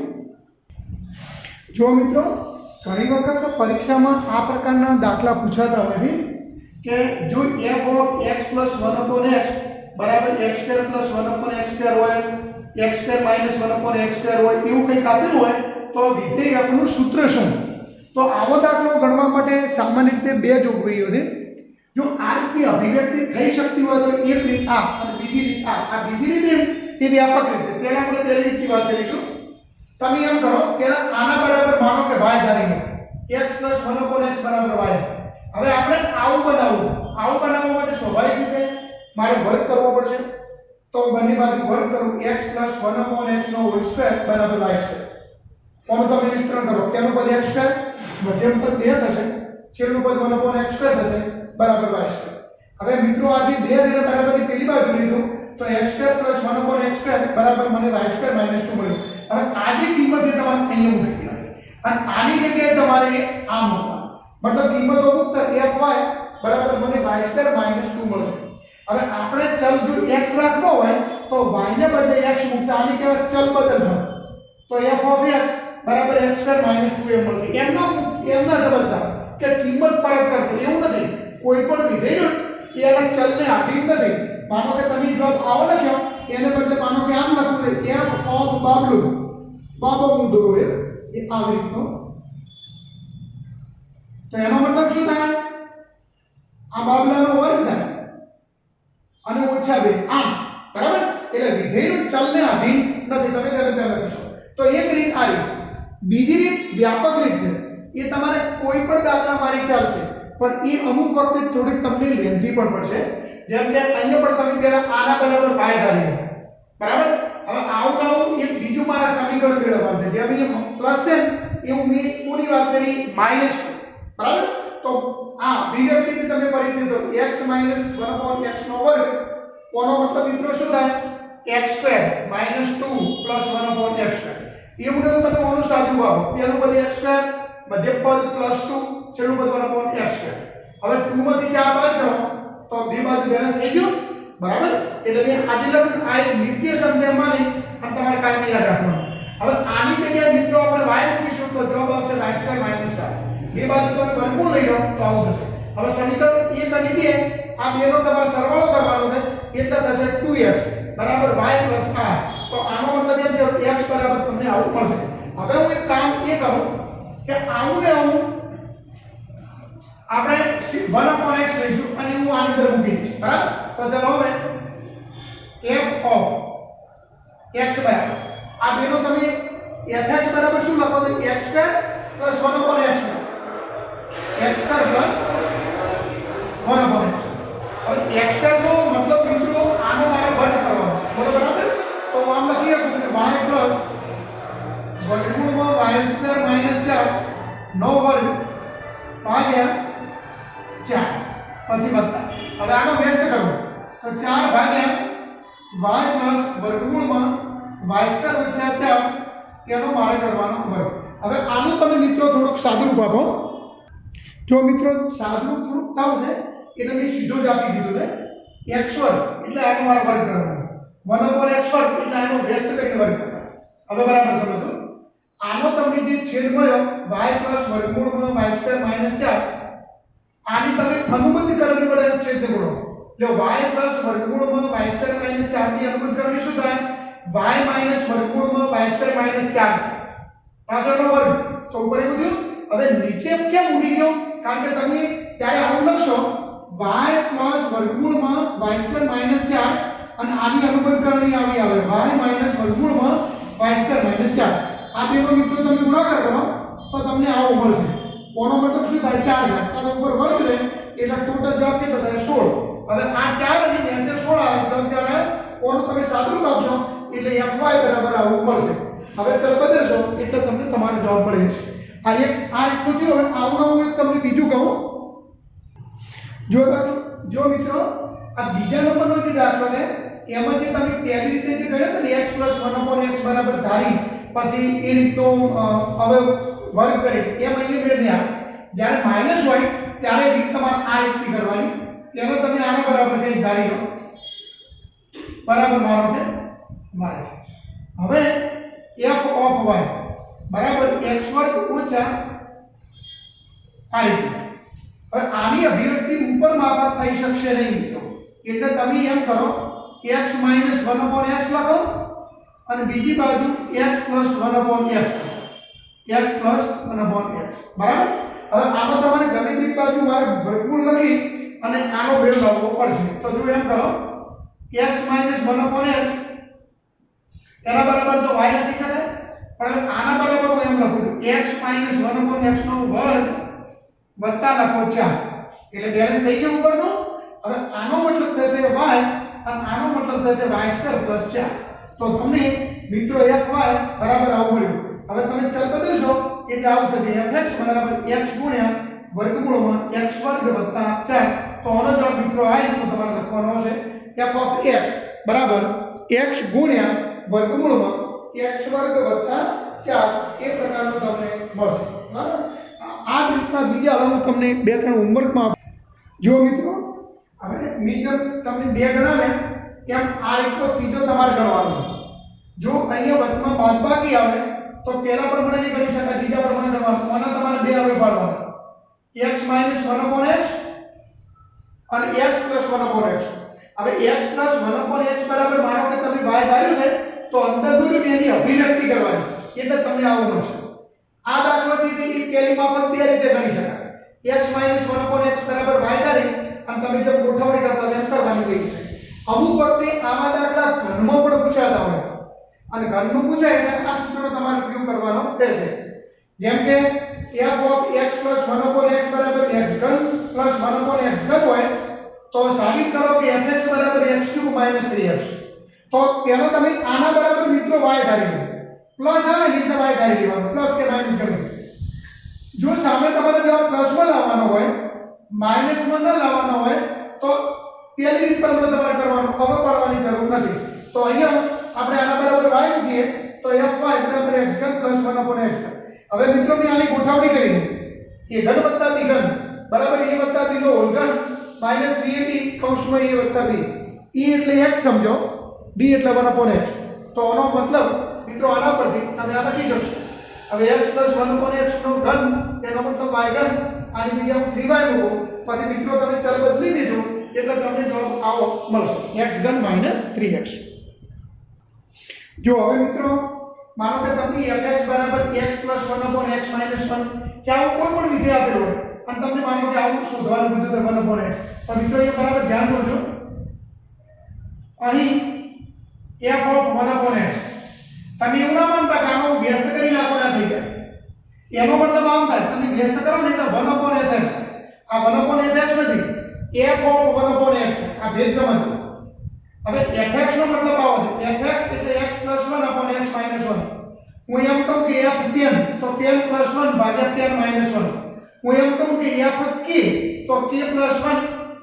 જો મિત્રો ઘણી વખત પરીક્ષામાં આ પ્રકારના દાખલા પૂછાતા હોય છે કે જો f of x plus 1 upon x બરાબર x square plus 1 upon x square હોય x square minus 1 upon x square હોય એવું કંઈક આપેલું હોય તો વિધેય આપનું સૂત્ર શું તો આવો દાખલો ગણવા માટે સામાન્ય રીતે બે જોગવાઈઓ છે જો આ રીતની અભિવ્યક્તિ થઈ શકતી હોય તો એક રીત આ અને બીજી રીત આ બીજી રીત તે વ્યાપક રીત છે તેના આપણે પહેલી રીતની વાત કરીશું તમે એમ કરો કે આના બરાબર માનો કે y ધારીને x plus 1 upon x બરાબર y હવે આપણે આવું બનાવવા માટે સ્વાભાવિક રીતે મારે વર્ગ કરવો પડશે તો બંને બાજુ વર્ગ કરું x plus 1 upon x નો હોલ સ્ક્વેર બરાબર y સ્ક્વેર કોનો તમે વિસ્તરણ કરો કેનું પદ x સ્ક્વેર મધ્યમ પદ 2 થશે છેલ્લું પદ 1 upon x સ્ક્વેર થશે બરાબર y સ્ક્વેર હવે મિત્રો આ જે 2 જેને બરાબરની પેલી બાજુ લીધું તો x square plus 1 upon x square બરાબર મને y સ્ક્વેર minus 2 મળ્યું હવે આ જે કિંમત છે તમારે અહીંયા મૂકી દેવાની અને આની જગ્યાએ તમારે આ મૂકવાનું मतलब કિંમતો મુકતા fy બરાબર મને y સ્ક્વેર minus 2 મળશે હવે આપણે ચલ જો x રાખવો હોય તો y ને બદલે x મૂકતા આની કહેવાય ચલ બદલવાનું તો f of x બરાબર x સ્ક્વેર minus 2 એમ મળશે એમના સમજતા કે કિંમત પરત કરશે એવું નથી કોઈ પણ વિધેય એ એના ચલને આધીન નથી માનો કે તમે જવાબ આવો લખ્યો એને બદલે માનો કે આમ લખવું છે f of બાબો મુંદરો એ આવી રીતનો તો એનો મતલબ શું થાય આ બાબલાનો વર્ગ થાય અને ઓછા 2 આમ બરાબર એટલે વિધેયનું ચલને આધીન નથી તમે તેને લખશો તો એક રીત આ રીત બીજી રીત વ્યાપક રીત છે એ તમારે કોઈ પણ દાખલા મારી ચાલશે પણ એ અમુક વખતે થોડીક તમને લેન્થી પણ પડશે જેમ કે અહીંયા પણ તમે પહેલા આના બરાબર y ધારી બરાબર હવે આવું એક બીજું મારા સમીકરણ મેળવવાનું છે જેમ અહીંયા પ્લસ છે એવું મેં કોની વાત કરી માઈનસ બરાબર તો આ અભિવ્યક્તિથી તમે પરિચિત છો x - 1 / x નો વર્ગ કોનો મતલબ મિત્રો શું થાય x સ્ક્વેર - 2 + 1 / x સ્ક્વેર એવું તમે ઓનું સાદું આપો પહેલું પદ x સ્ક્વેર મધ્યમ પદ +2 છેલ્લું પદ 1 / x સ્ક્વેર હવે 2 માંથી 4 બાદ કરો તો બે બાજુ બેલેન્સ થઈ ગયું બરાબર એટલે મેં આજે લખ્યું આ એક નિત્ય સંખ્યા માની અને તમારે કાયમી યાદ રાખવાનું હવે આની જગ્યાએ મિત્રો આપણે y મૂકીશું તો જવાબ આવશે y સ્ક્વેર - 4 બે બાજુ તમે વર્ગમૂળ લઈ લો તો આવું થશે હવે સમીકરણ 1 અને 2 આ બેનો તમારે સરવાળો કરવાનો છે એટલે થશે 2x બરાબર y + r તો આનો મતલબ એ થયો x બરાબર તમને આવું મળશે હવે હું એક કામ એ કરું કે આવું ને આવું આપણે 1/x લઈશું અને હું આની અંદર મૂકી દઈશ બરાબર તો ચલો હવે f of x બરાબર આ બેનો તમે fx બરાબર શું લખો તો x square + 1/x square x square + 1/x और x स्क्वायर નો મતલબ મિત્રો આનો મારે વર્ગ કરવાનો બરાબર તો આમ લખીએ કે y પ્લસ વર્ગમૂળમાં y સ્ક્વેર - 4 નો વર્ગ ભાગ્યા 4 પછી વત્તા હવે આનો વ્યસ્ત કરો તો 4 ભાગ્યા y પ્લસ વર્ગમૂળમાં y સ્ક્વેર - 4 તેનો મારે કરવાનો વર્ગ. હવે આનું તમે મિત્રો થોડુંક સાદુરૂપ આપો. જો મિત્રો સાદુરૂપ થોડુંક થાવ છે એટલે મેં સીધો જ આપી દીધું છે x વર્ગ એટલે આનો મારે વર્ગ કરવાનો, 1/x વર્ગ એટલે આનો વ્યસ્ત કરીને વર્ગ કરવાનો. હવે બરાબર સમજો. આનો તમને જે છેદ મળ્યો y + વર્ગમૂળમાં y² - 4, આની તમે અનુબંધ કરવી પડે છેદને ગુણો. જો y + વર્ગમૂળમાં y² - 4 ની અનુબંધ કરવી શું થાય? y - વર્ગમૂળમાં y² - 4 પાછળનો વર્ગ. તો ઉપર એવું થયું. હવે નીચે કેમ ઉડી ગયો? કારણ કે તમે ત્યારે આવું લખશો y + વર્ગમૂળમાં y² - 4 અને આની અનુબંધ કરણી આવી આવે y - વર્ગમૂળમાં y² - 4. આ બેનો મિત્રો તમે ગુણાકાર કરો તો તમને આવો મળશે. કોનો મતલબ શું થાય? 4 થાય. અને ઉપર વર્ગ રહે એટલે ટોટલ જવાબ કેટલો થાય? 16. હવે આ 4 અને નીચે 16 આવે તો 4 આવે. કોનો તમે સાદુરૂપ આપશો એટલે fy બરાબર આવું મળશે. હવે ચલ બદલશો એટલે તમને તમારો જવાબ મળી જશે. આ રીતનું થયું. હવે આવું એક તમને બીજું કહું. જો મિત્રો આ બીજા નંબરનો જે દાખલો છે એમાં જે તમે પહેલી રીતે જે ગણ્યો હતો ને x + 1/x બરાબર ધારી પછી એ રીતનો હવે વર્ગ કરે એમ અહીંયા મેળ નહીં આવે. જ્યારે માઇનસ હોય ત્યારે રીત તમારે આ રીતથી કરવાની. તેનો તમે આના બરાબર કંઈક ધારી લો બરાબર મારો છે y. હવે f ઓફ y બરાબર x² ઓછા આ રીતે. હવે આની અભિવ્યક્તિ ઉપર માપાત થઈ શકશે નહીં મિત્રો. એટલે તમે એમ કરો x - 1/x લખો અને બીજી બાજુ x + 1/x x + 1/x બરાબર. હવે આમાં તમારે ગમે તે બાજુ મારે વર્ગમૂળ લખી અને આનો મેળ લાવવો પડશે. તો જો એમ કરો x - 1/x એના બરાબર તો y લખી શકાય, પણ આના બરાબર હું એમ લખું છું x - 1/x નો વર્ગ વત્તા લખો 4 એટલે બેલેન્સ થઈ ગયું ઉપરનું. હવે આનો મતલબ થશે y અને આનો મતલબ થશે y² + 4. તો તમને મિત્રો fy બરાબર આવું મળ્યું. હવે તમે ચલ બદલશો એટલે આવું થશે fx બરાબર x ગુણ્યા વર્ગમૂળમાં x² + 4. તો આનો જવાબ મિત્રો આ રીતનો તમારે લખવાનો હશે f ઓફ x બરાબર x ગુણ્યા વર્ગમૂળમાં x² + 4 એ પ્રકારનું તમને મળશે. બરાબર. આ જ રીતના બીજા હવે હું તમને 2-3 હોમવર્કમાં જો મિત્રો હવે મીટર તમને 2 ગણાવે તેમ આ રીતનો ત્રીજો તમારે ગણવાનો. જો અહીંયા વચમાં બાદબાકી આવે તો પહેલા પ્રમાણે નહીં ગણી શકાય, બીજા પ્રમાણે ગણવાનું. આના તમારે 2 આવે પાડવાના x - 1/x અને x + 1/x. હવે x + 1/x બરાબર માનો કે તમે y ધાર્યું છે તો અંદર દૂર એની અભિવ્યક્તિ કરવાની એટલે તમને આવું મળશે. આ દાખલો જે છે એ પહેલી માફક 2 રીતે ગણી શકાય. x - 1/x બરાબર y ધારી અને તમે જે ગોઠવણી કરતા તેમ કરવાની રહી છે. અમુક વખતે આવા દાખલા ઘનમાં પણ પૂછાતા હોય અને ઘરનું પૂછાય એટલે આ સૂત્રનો તમારે ઉપયોગ કરવાનો રહેશે. જેમ કે f ઓફ x + 1/x બરાબર x³ + 1/x³ હોય તો સાબિત કરો કે fx બરાબર x³ - 3x. તો પહેલા તમે આના બરાબર મિત્રો y ધારી લો. પ્લસ આવે ને એટલે y ધારી લેવાનું, પ્લસ કે માઈનસ ગમે. જો સામે તમારે જવાબ પ્લસમાં લાવવાનો હોય માઈનસમાં ન લાવવાનો હોય તો પહેલી રીત પ્રમાણે તમારે કરવાનું, હવે પાડવાની જરૂર નથી. તો અહીંયા આપણે આના બરાબર y મૂકીએ તો fy બરાબર x³ + 1/x. હવે મિત્રો મેં આની ગોઠવણી કરી એ ઘન વત્તા b ઘન બરાબર a વત્તા b નો હોલ ઘન માઈનસ bab કૌંસમાં a વત્તા b. e એટલે x સમજો, b એટલે 1/x. તો આનો મતલબ મિત્રો આના પરથી તમે આ લખી શકશો. હવે x + 1/x નો ઘન તેનો મતલબ y ઘન. આની જગ્યાએ હું 3y મૂકું પછી મિત્રો તમે ચલ બદલી દેજો એટલે તમને જવાબ આવો મળશે x ઘન - 3x. જો હવે મિત્રો માનો કે તમને fx બરાબર x + 1/x - 1 કે આવું કોઈ પણ વિધેય આપેલું હોય અને તમને માનો કે આવું શોધવાનું કીધું તો 1/x. તો મિત્રો એ બરાબર ધ્યાન દોજો. અહીં f ઓફ 1/x તમે એવું ના માનતા કે આનો વ્યસ્ત કરી નાખો ના થઈ જાય. એનો મતલબ આમ થાય તમે વ્યસ્ત કરો ને એટલે 1/fx. આ 1/fx નથી, f ઓફ 1/x આ ભેદ સમજો. હવે fx નો મતલબ આવો છે fx એટલે x + 1/x - 1. હું એમ કહું કે f 10 તો 10 + 1 ભાગ્યા 10 - 1. હું એમ કહું કે f k તો k + 1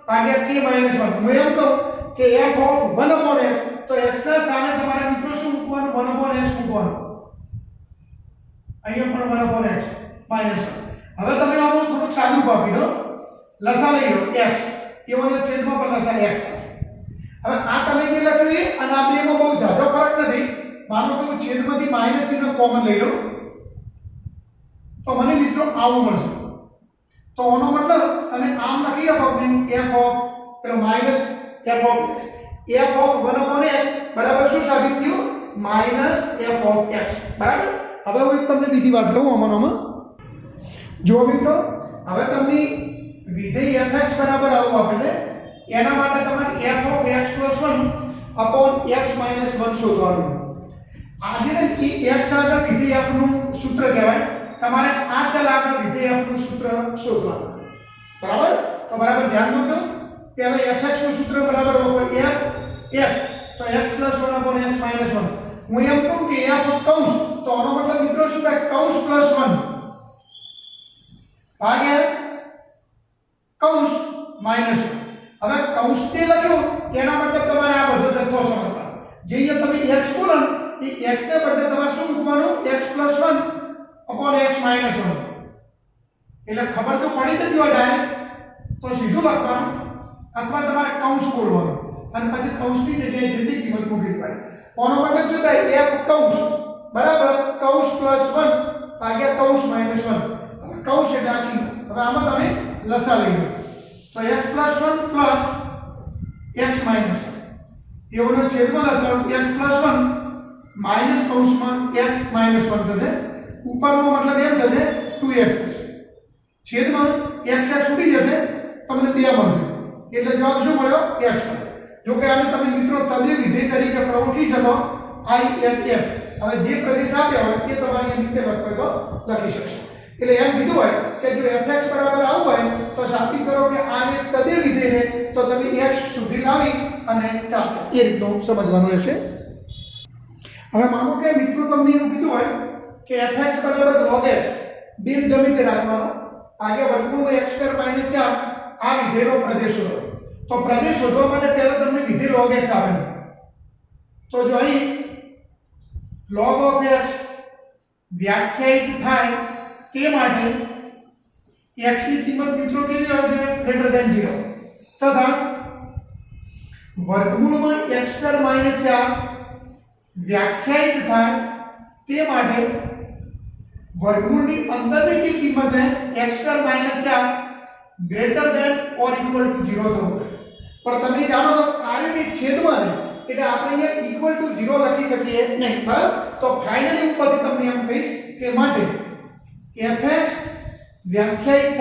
ભાગ્યા k - 1. હું એમ કહું કે f ઓફ 1/x તો x ના સ્થાને તમારે મિત્રો શું મૂકવાનું 1/x મૂકવાનું. અહીંયા પણ 1 upon x માઈનસ 1. હવે તમે આનું થોડુંક સાદું રૂપ આપી દો, લસા લઈ લો x, એવાનો છેદમાં પણ લસા x. હવે આ તમે જે લખ્યું એ અને આ બેમાં બહુ જાજો ફરક નથી. માનો કે હું છેદમાંથી માઈનસ ચિહ્ન કોમન લઈ લઉં તો મને મિત્રો આવું મળશે. તો આનો મતલબ તમે આમ લખી શકો કે f ઓફ પેલો minus f of x, f of 1 upon x બરાબર શું સાબિત થયું? Minus f of x. બરાબર. હવે હું એક તમને બીજી વાત કહું આમાં. જો મિત્રો હવે તમને વિધેય fx બરાબર આવું આપે છે, એના માટે તમારે f of x plus 1 upon x minus 1 શોધવાનું. આજે કે x આગળ વિધેય f નું સૂત્ર કહેવાય, તમારે આ ચલ આગળ વિધેય f નું સૂત્ર શોધવાનું. બરાબર. તો બરાબર ધ્યાન દો. પહેલા fx નું સૂત્ર બરાબર હોય f તો x plus 1 upon x minus 1. હું એમ કહું કે f કૌંસ, તો આનો મતલબ મિત્રો શું થાય? કૌંસ plus 1 ભાગ્યા કૌંસ minus 1. હવે કૌંસ તે લખ્યું એના મતલબ તમારે આ બધો જથ્થો સમજવાનો. જે અહીંયા તમે x બોલો એ x ને બદલે તમારે શું મૂકવાનું? x plus 1 upon x minus 1. એટલે ખબર તો પડી જતી હોય ડાયરેક્ટ તો સીધું લખવાનું, અથવા તમારે કૌંસ બોલવાનું અને પછી કૌંસની જગ્યાએ જુદી કિંમત મૂકી દેવાની. આનો મતલબ શું થાય? f કૌંસ બરાબર કૌંસ plus 1 ભાગ્યા કૌંસ minus 1. હવે કૌંસ એટલે આ કિંમત. હવે આમાં તમે લસા લઈ લો તો x plus 1 plus x minus 1 એવોનો છેદમાં લસાઅ x plus 1 માઈનસ કૌંસમાં x minus 1 થશે. ઉપરનો મતલબ એમ થશે 2x થશે. છેદમાં x ઉડી જશે, તમને 2 મળશે. એટલે જવાબ શું મળ્યો? x મળ્યો. જો કે આને તમે મિત્રો તદે વિધેય તરીકે પ્રવર્તી શકો I at f. હવે જે પ્રદેશ આપ્યા હોય એ તમારે નીચે લખો તો લખી શકશો. એટલે એમ કીધું હોય કે જો fx બરાબર આવું હોય તો સાબિત કરો કે આ એક તદે વિધેય છે તો તમે x સુધી લાવી અને ચાલશે. એ રીતનું સમજવાનું રહેશે. હવે માનો કે મિત્રો તમને એવું કીધું હોય કે fx બરાબર log x બિન ગમે તે રાખવાનો, આગે વર્ગમૂળ x સ્ક્વેર માઈનસ 4 આ વિધેયનો પ્રદેશ શોધો. તો પ્રદેશ શોધવા માટે પહેલા તમને વિધેય log x આવે. તો જો અહીં log of x વ્યાખ્યાયિત થાય તે માટે x ની કિંમત મિત્રો કેવી આવશે? ગ્રેટર ધેન 0 તથા વર્ગમૂળમાં x સ્ક્વેર માઈનસ 4 વ્યાખ્યાયિત થાય તે માટે વર્ગમૂળની અંદરની જે કિંમત છે x square minus 4 greater than or equal to 0 થવું. પણ તમે જાણો છો કાર્યની છેદમાં એટલે આપણે અહીંયા ઇક્વલ ટુ 0 લખી શકીએ નહીં. બરાબર. તો ફાઇનલી હું પછી તમને એમ કહીશ કે માટે fx વ્યાખ્યાયિત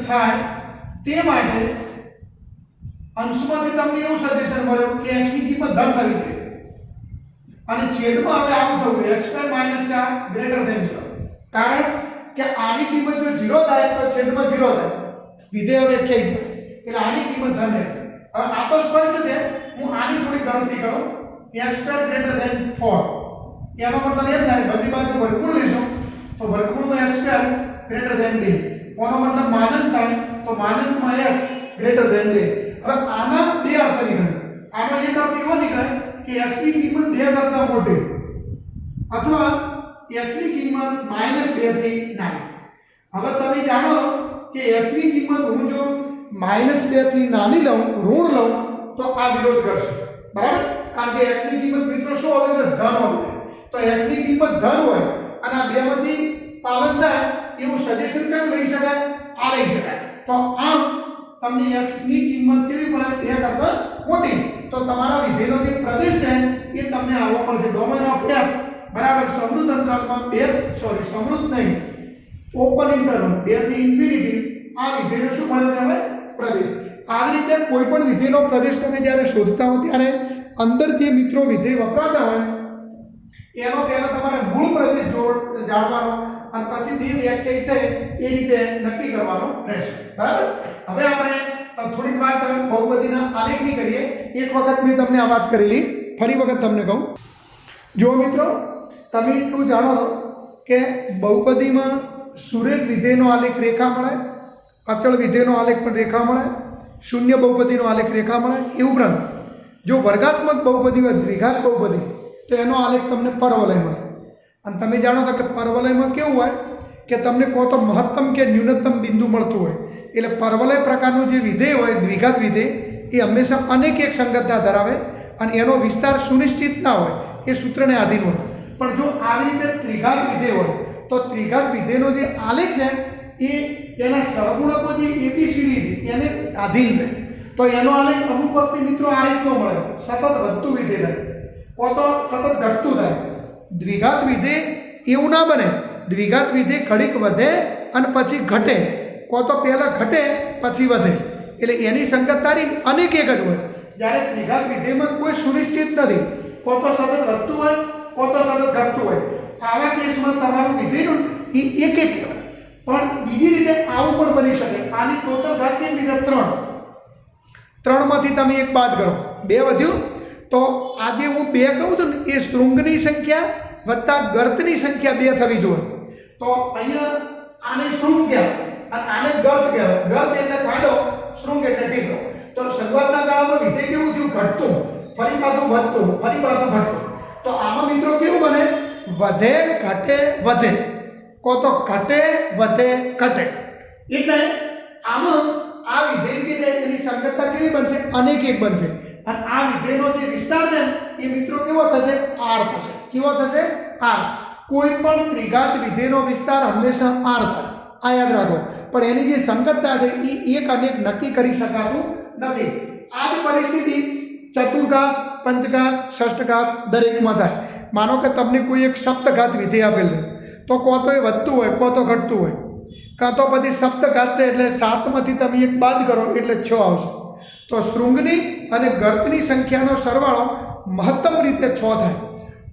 થાય તે માટે અંશમાંથી તમને એવું સજેશન મળ્યું કે x ની કિંમત ધન થવી જોઈએ અને છેદમાં હવે આવું થવું x square minus 4 greater than 0. કારણ કે આની કિંમત જો 0 થાય તો છેદમાં 0 થાય, વિધેય વ્યાખ્યાયિત થાય એટલે આની કિંમત ધન છે. હવે આ તો સ્પષ્ટ છે. હું આની થોડી ગણતરી કરું x સ્ક્વેર ગ્રેટર ધેન 4. એનો મતલબ એમ થાય બધી બાજુ વર્ગમૂળ લેશો તો વર્ગમૂળમાં x સ્ક્વેર ગ્રેટર ધેન 2. આનો મતલબ માનંદ થાય તો માનંદમાં x ગ્રેટર ધેન 2. હવે આના બે અર્થ નીકળે. આનો એક અર્થ એવો નીકળે કે x ની કિંમત 2 કરતા મોટી અથવા x ની કિંમત -2 થી નાની. હવે તમે જાણો કે x ની કિંમત હું જો -2 થી નાની લઉં, ઋણ લઉં તો આ વિરોધ કરશે. બરાબર. કારણ કે x ની કિંમત મિત્રો શું હોવી જોઈએ? ધન હોવી જોઈએ. તો x ની કિંમત ધન હોય અને આ બેમાંથી પાલન થાય એવું સજેશન કેમ લઈ શકાય? આ લઈ શકાય. તો આમ તમને x ની કિંમત કેવી મળે? 2 કરતા મોટી. તો તમારા વિધેયનો જે પ્રદેશ છે એ તમને આવો મળશે. ડોમેન ઓફ f બરાબર સમૃદ્ધ અંતરાલમાં સમૃદ્ધ નહીં ઓપન ઇન્ટરવલ 2 થી ઇન્ફિનિટી આ વિધેયનો શું મળે છે? હવે પ્રદેશ. આવી રીતે કોઈ પણ વિધેયનો પ્રદેશ તમે જ્યારે શોધતા હો ત્યારે અંદર જે મિત્રો વિધેય વપરાતા હોય એનો પહેલા તમારે મૂળ પ્રદેશ જાણવાનો અને પછી બે વ્યાખ્યાયિત થાય એ રીતે નક્કી કરવાનું રહેશે. બરાબર. હવે આપણે થોડીક વાત બહુપદીના આલેખની કરીએ. એક વખત મેં તમને આ વાત કરેલી, ફરી વખત તમને કહું. જો મિત્રો તમે એટલું જાણો કે બહુપદીમાં સુરેખ વિધેયનો આલેખ રેખા મળે, અચળ વિધેયનો આલેખ પણ રેખા મળે, શૂન્ય બહુપદીનો આલેખ રેખા મળે. એ ઉપરાંત જો વર્ગાત્મક બહુપદી હોય, દ્વિઘાત બહુપદી, તો એનો આલેખ તમને પરવલય મળે. અને તમે જાણો છો કે પરવલયમાં કેવું હોય કે તમને કહો તો મહત્તમ કે ન્યૂનતમ બિંદુ મળતું હોય, એટલે પરવલય પ્રકારનું જે વિધેય હોય દ્વિઘાત વિધેય એ હંમેશા અનેક એક સંગતતા ધરાવે અને એનો વિસ્તાર સુનિશ્ચિત ના હોય, એ સૂત્રને આધીન હોય. પણ જો આવી રીતે ત્રિઘાત વિધેય હોય તો ત્રિઘાત વિધેયનો જે આલેખ છે એ એના સહગુણકો જે એબીસીડી છે એને આધીન છે. તો એનો આલેખ અમુક વખતે મિત્રો આ રીતનો મળે, સતત વધતું વિધેય થાય કો તો સતત ઘટતું થાય. દ્વિઘાત વિધેય એવું ના બને, દ્વિઘાત વિધેય ઘડીક વધે અને પછી ઘટે, કો તો પહેલાં ઘટે પછી વધે, એટલે એની સંગતતારી અનેક એક જ હોય. જ્યારે ત્રિઘાત વિધેયમાં કોઈ સુનિશ્ચિત નથી, કો તો સતત વધતું હોય કો તો સતત ઘટતું હોય. આવા કેસમાં તમારું વિધેયનું એ એક એક કહેવાય. પણ બીજી રીતે આવું પણ બની શકે, આની ટોટલ ઘાત કેટલી છે? 3. 3માંથી તમે એક બાદ કરો, 2 વધ્યું. તો આજે હું 2 કહું છું ને એ શૃંગની સંખ્યા વત્તા ગર્તની સંખ્યા 2 થવી જોઈએ. તો અહીંયા આને શૃંગ કહેવાય અને આને ગર્ત કહેવાય. ગર્ત એટલે ખાડો, શૃંગ એટલે ટેકરો. તો શરૂઆતના ગાળામાં વિધેય કેવું થયું? ઘટતું, ફરી પાછું વધતું, ફરી પાછું ઘટતું. તો આમાં મિત્રો કેવું બને? વધે ઘટે વધે, કો તો ઘટે વધે ઘટે. એટલે આમાં આ વિધેય કે છે એની સંગતતા કેવી બનશે? અનેક એક બનશે. અને આ વિધેયનો જે વિસ્તાર છે એ મિત્રો કેવો થશે? r થશે. કેવો થશે? r. કોઈ પણ ત્રિઘાત વિધેયનો વિસ્તાર હંમેશા r થાય, આ યાદ રાખો. પણ એની જે સંગતતા છે એ એક અનેક નક્કી કરી શકાતું નથી. આ જ પરિસ્થિતિ ચતુર્ઘાત, પંચઘાત, ષષ્ઠઘાત દરેકમાં થાય. માનો કે તમને કોઈ એક સપ્તઘાત વિધેય આપેલ છે, તો કો તો એ વધતું હોય કો તો ઘટતું હોય, કાં તો પછી સપ્તઘાત છે એટલે 7માંથી તમે એક બાદ કરો એટલે 6 આવશે. તો શૃંગની અને ગર્તની સંખ્યાનો સરવાળો મહત્તમ રીતે 6 થાય.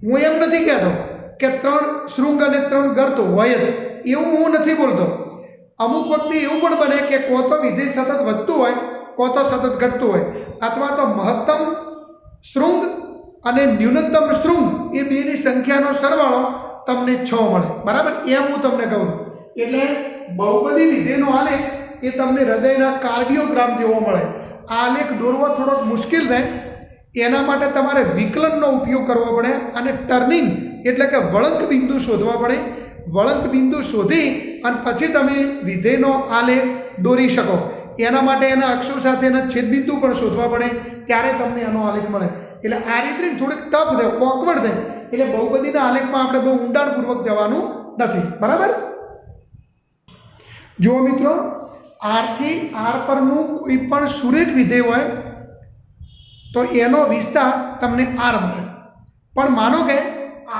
હું એમ નથી કહેતો કે 3 શૃંગ અને 3 ગર્ત હોય જ, એવું હું નથી બોલતો. અમુક વખતે એવું પણ બને કે કો તો વિધેય સતત વધતું હોય કો તો સતત ઘટતું હોય, અથવા તો મહત્તમ શૃંગ અને ન્યૂનતમ શૃંગ એ બેની સંખ્યાનો સરવાળો તમને 6 મળે. બરાબર? એમ હું તમને કહું. એટલે બહુપદી વિધેયનો આલેખ એ તમને હૃદયના કાર્ડિયોગ્રામ જેવો મળે. આ આલેખ દોરવો થોડોક મુશ્કેલ થાય, એના માટે તમારે વિકલનનો ઉપયોગ કરવો પડે અને ટર્નિંગ એટલે કે વળંક બિંદુ શોધવા પડે. વળંક બિંદુ શોધી અને પછી તમે વિધેયનો આલેખ દોરી શકો. એના માટે એના અક્ષો સાથેના છેદબિંદુ પણ શોધવા પડે, ત્યારે તમને એનો આલેખ મળે. એટલે આ રીતે થોડીક ટફ થાય, ઓકવર્ડ થાય. એટલે બહુપદીના આલેખમાં આપણે બહુ ઊંડાણપૂર્વક જવાનું નથી. બરાબર? જો મિત્રો r થી r પરનું કોઈ પણ સુરેખ વિધેય હોય તો એનો વિસ્તાર તમને r મળે. પણ માનો કે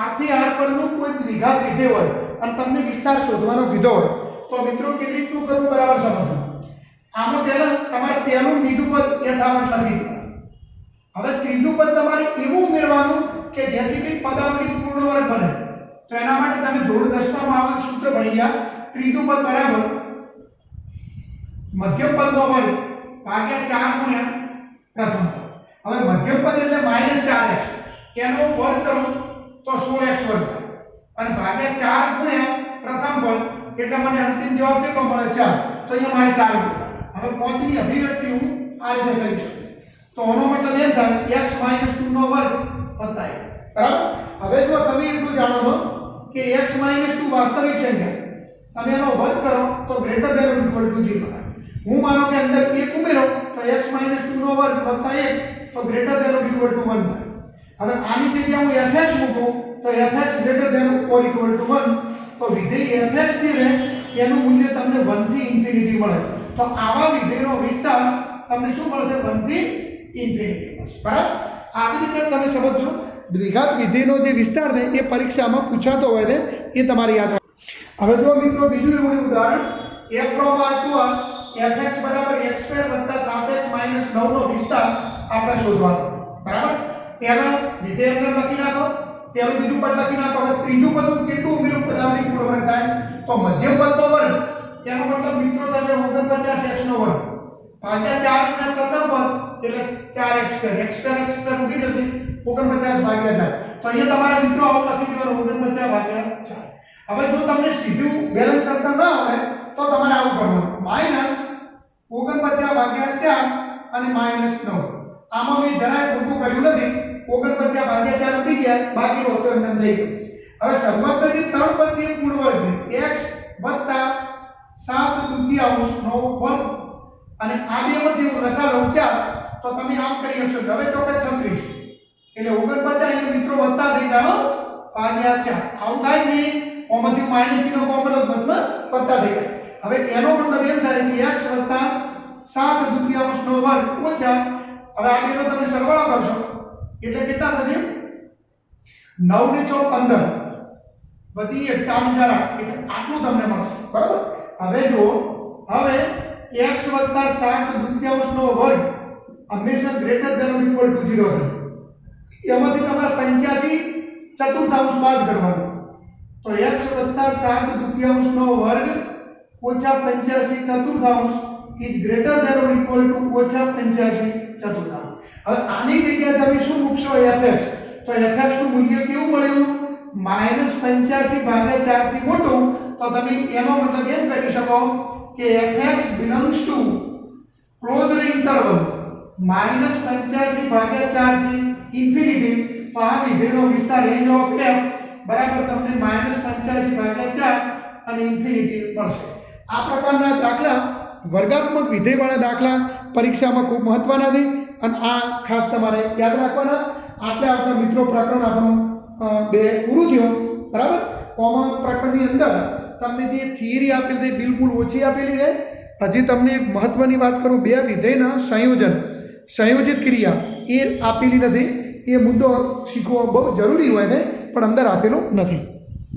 r થી r પરનું કોઈ દ્વિઘાત વિધેય હોય અને તમને વિસ્તાર શોધવાનો કીધો હોય, તો મિત્રો કેવી રીતનું કરવું બરાબર સમજો. આમાં પહેલા તમારે પહેલું બીજું પદ યથાવત લખી દેવાનું. હવે ત્રીજું પદ તમારે એવું ઉમેરવાનું કે જેથી કંઈ પદાવલી પૂર્ણ વર્ગ બને. તો એના માટે તમે ધોરણ 10માં આવું સૂત્ર ભણી ગયા. ત્રીજું પદ બરાબર મધ્યમ પદનો વર્ગ ભાગ્યા 4 ગુણ્યા પ્રથમ પદ. હવે મધ્યમ પદ એટલે -4x, એનો વર્ગ કરો તો 16x વર્ગ થાય અને ભાગ્યા 4 ગુણ્યા પ્રથમ પદ એટલે મને અંતિમ જવાબ કેટલો મળે? 4. તો અહીંયા મારે 4 મૂકવા. હવે 5 ની અભિવ્યક્તિ હું આ રીતે કરી શકું. તો આનો મતલબ એમ થાય x - 2 નો વર્ગ વત્તા 1. બરાબર? હવે જો તમે એટલું જાણો છો કે x - 2 વાસ્તવિક સંખ્યા, તમે એનો વર્ગ કરો તો greater than or equal to 0 થાય. હું માનો કે અંદર 1 ઉમેરો તો x - 2 નો વર્ગ વત્તા 1 તો greater than or equal to 1 થાય. હવે આની જગ્યાએ હું fx મૂકું તો fx greater than or equal to 1, તો વિધેય fx જે છે એનું મૂલ્ય તમને 1 થી ઇન્ફિનિટી મળે. તો આવા વિધેયનો વિસ્તાર તમને શું મળશે? 1 થી ઇન્ફિનિટી મળશે. બરાબર? આવી રીતે તમે સમજો. દ્વિઘાત વિધેયનો જે વિસ્તાર છે એ પરીક્ષામાં પૂછાતો હોય છે, એ તમારે યાદ રાખવું. હવે જો મિત્રો બીજું એવું ઉદાહરણ f(r2) fx બરાબર x2 7x 9 નો વિસ્તાર આપણે શોધવાનો. બરાબર? પહેલા વિધેય અંદર લખી નાખો, પહેલું બીજું પદ લખી નાખો. હવે ત્રીજું પદ કેટલું ઉમેરું પદાવલી પૂર્ણ થાય? તો મધ્યમ પદનો વર્ગ, એનો મતલબ મિત્રો થશે 49x નો વર્ગ ભાગ્યા 4 ગુણ્યા પ્રથમ પદ એટલે 4x2 x2 ઉડી જશે 49 ભાગ્યા 4. તો અહીંયા તમારે મિત્રો આવું લખી દેવાનું 49 ભાગ્યા 4. હવે જો તમને સીધું બેલેન્સ કરતા ન આવે તો તમારે આવું કરવાનું -49 ભાગ્યા 4 અને -9. આમાં મેં જરાય ખોટું કર્યું નથી. 49 ભાગ્યા 4 ઉડી ગયા, બાકી હોતો એમ થઈ ગયું. હવે શરૂઆતમાં જે 3 પદ છે એ પૂર્ણ વર્ગ છે x વત્તા 7 દૂતીયાંશ નો વર્ગ અને આ બે માંથી હું લસા લઉં 4 તો તમે આમ કરી શકશો હવે તો કે 36 એટલે 49 એ મિત્રો વત્તા થઈ જાય ભાગ્યા 4 આવું થાય ને ઓમાંથી માઈનસ ચિહ્ન કોમન મતલબ વત્તા થઈ જાય હવે એનો મતલબ એમ થાય કે x વત્તા 7 દૂતીયાંશ નો વર્ગ ઓછા હવે આ બેનો તમે સરવાળો કરશો એટલે કેટલા થશે 9 ને 4 15 વધી 51,000 એટલે આટલું તમને મળશે બરાબર હવે જો હવે x વત્તા 7 દૂતીયાંશ નો વર્ગ હંમેશા greater than or equal to 0 થાય એમાંથી તમારે 85 ચતુર્થાંશ બાદ કરવાનું તો x વત્તા 7 દૂતીયાંશ નો વર્ગ ઓછા 85 ચતુર્થાંશ is greater than or equal to ઓછા 85 ચતુર્થાંશ હવે આની જગ્યાએ તમે શું મૂકશો fx તો fx નું મૂલ્ય કેવું મળ્યું -85 ભાગ્યા 4 થી મોટું તો તમે એનો મતલબ એમ કરી શકો કે fx belongs to closed interval -85 ભાગ્યા 4 થી ઇન્ફિનિટી તો આ વિધેયનો વિસ્તાર રેન્જ ઓફ f બરાબર તમને -85 ભાગ્યા 4 અને ઇન્ફિનિટી મળશે આ પ્રકારના દાખલા વર્ગાત્મક વિધેયવાળા દાખલા પરીક્ષામાં ખૂબ મહત્વના છે અને આ ખાસ તમારે યાદ રાખવાના આટલે આપણા મિત્રો પ્રકરણ આપણું 2 પૂરું થયું બરાબર કોમન પ્રકરણની અંદર તમને જે થિયરી આપેલી છે બિલકુલ ઓછી આપેલી છે હજી તમને એક મહત્વની વાત કરું બે વિધેયના સંયોજિત ક્રિયા એ આપેલી નથી એ મુદ્દો શીખવો બહુ જરૂરી હોય છે પણ અંદર આપેલો નથી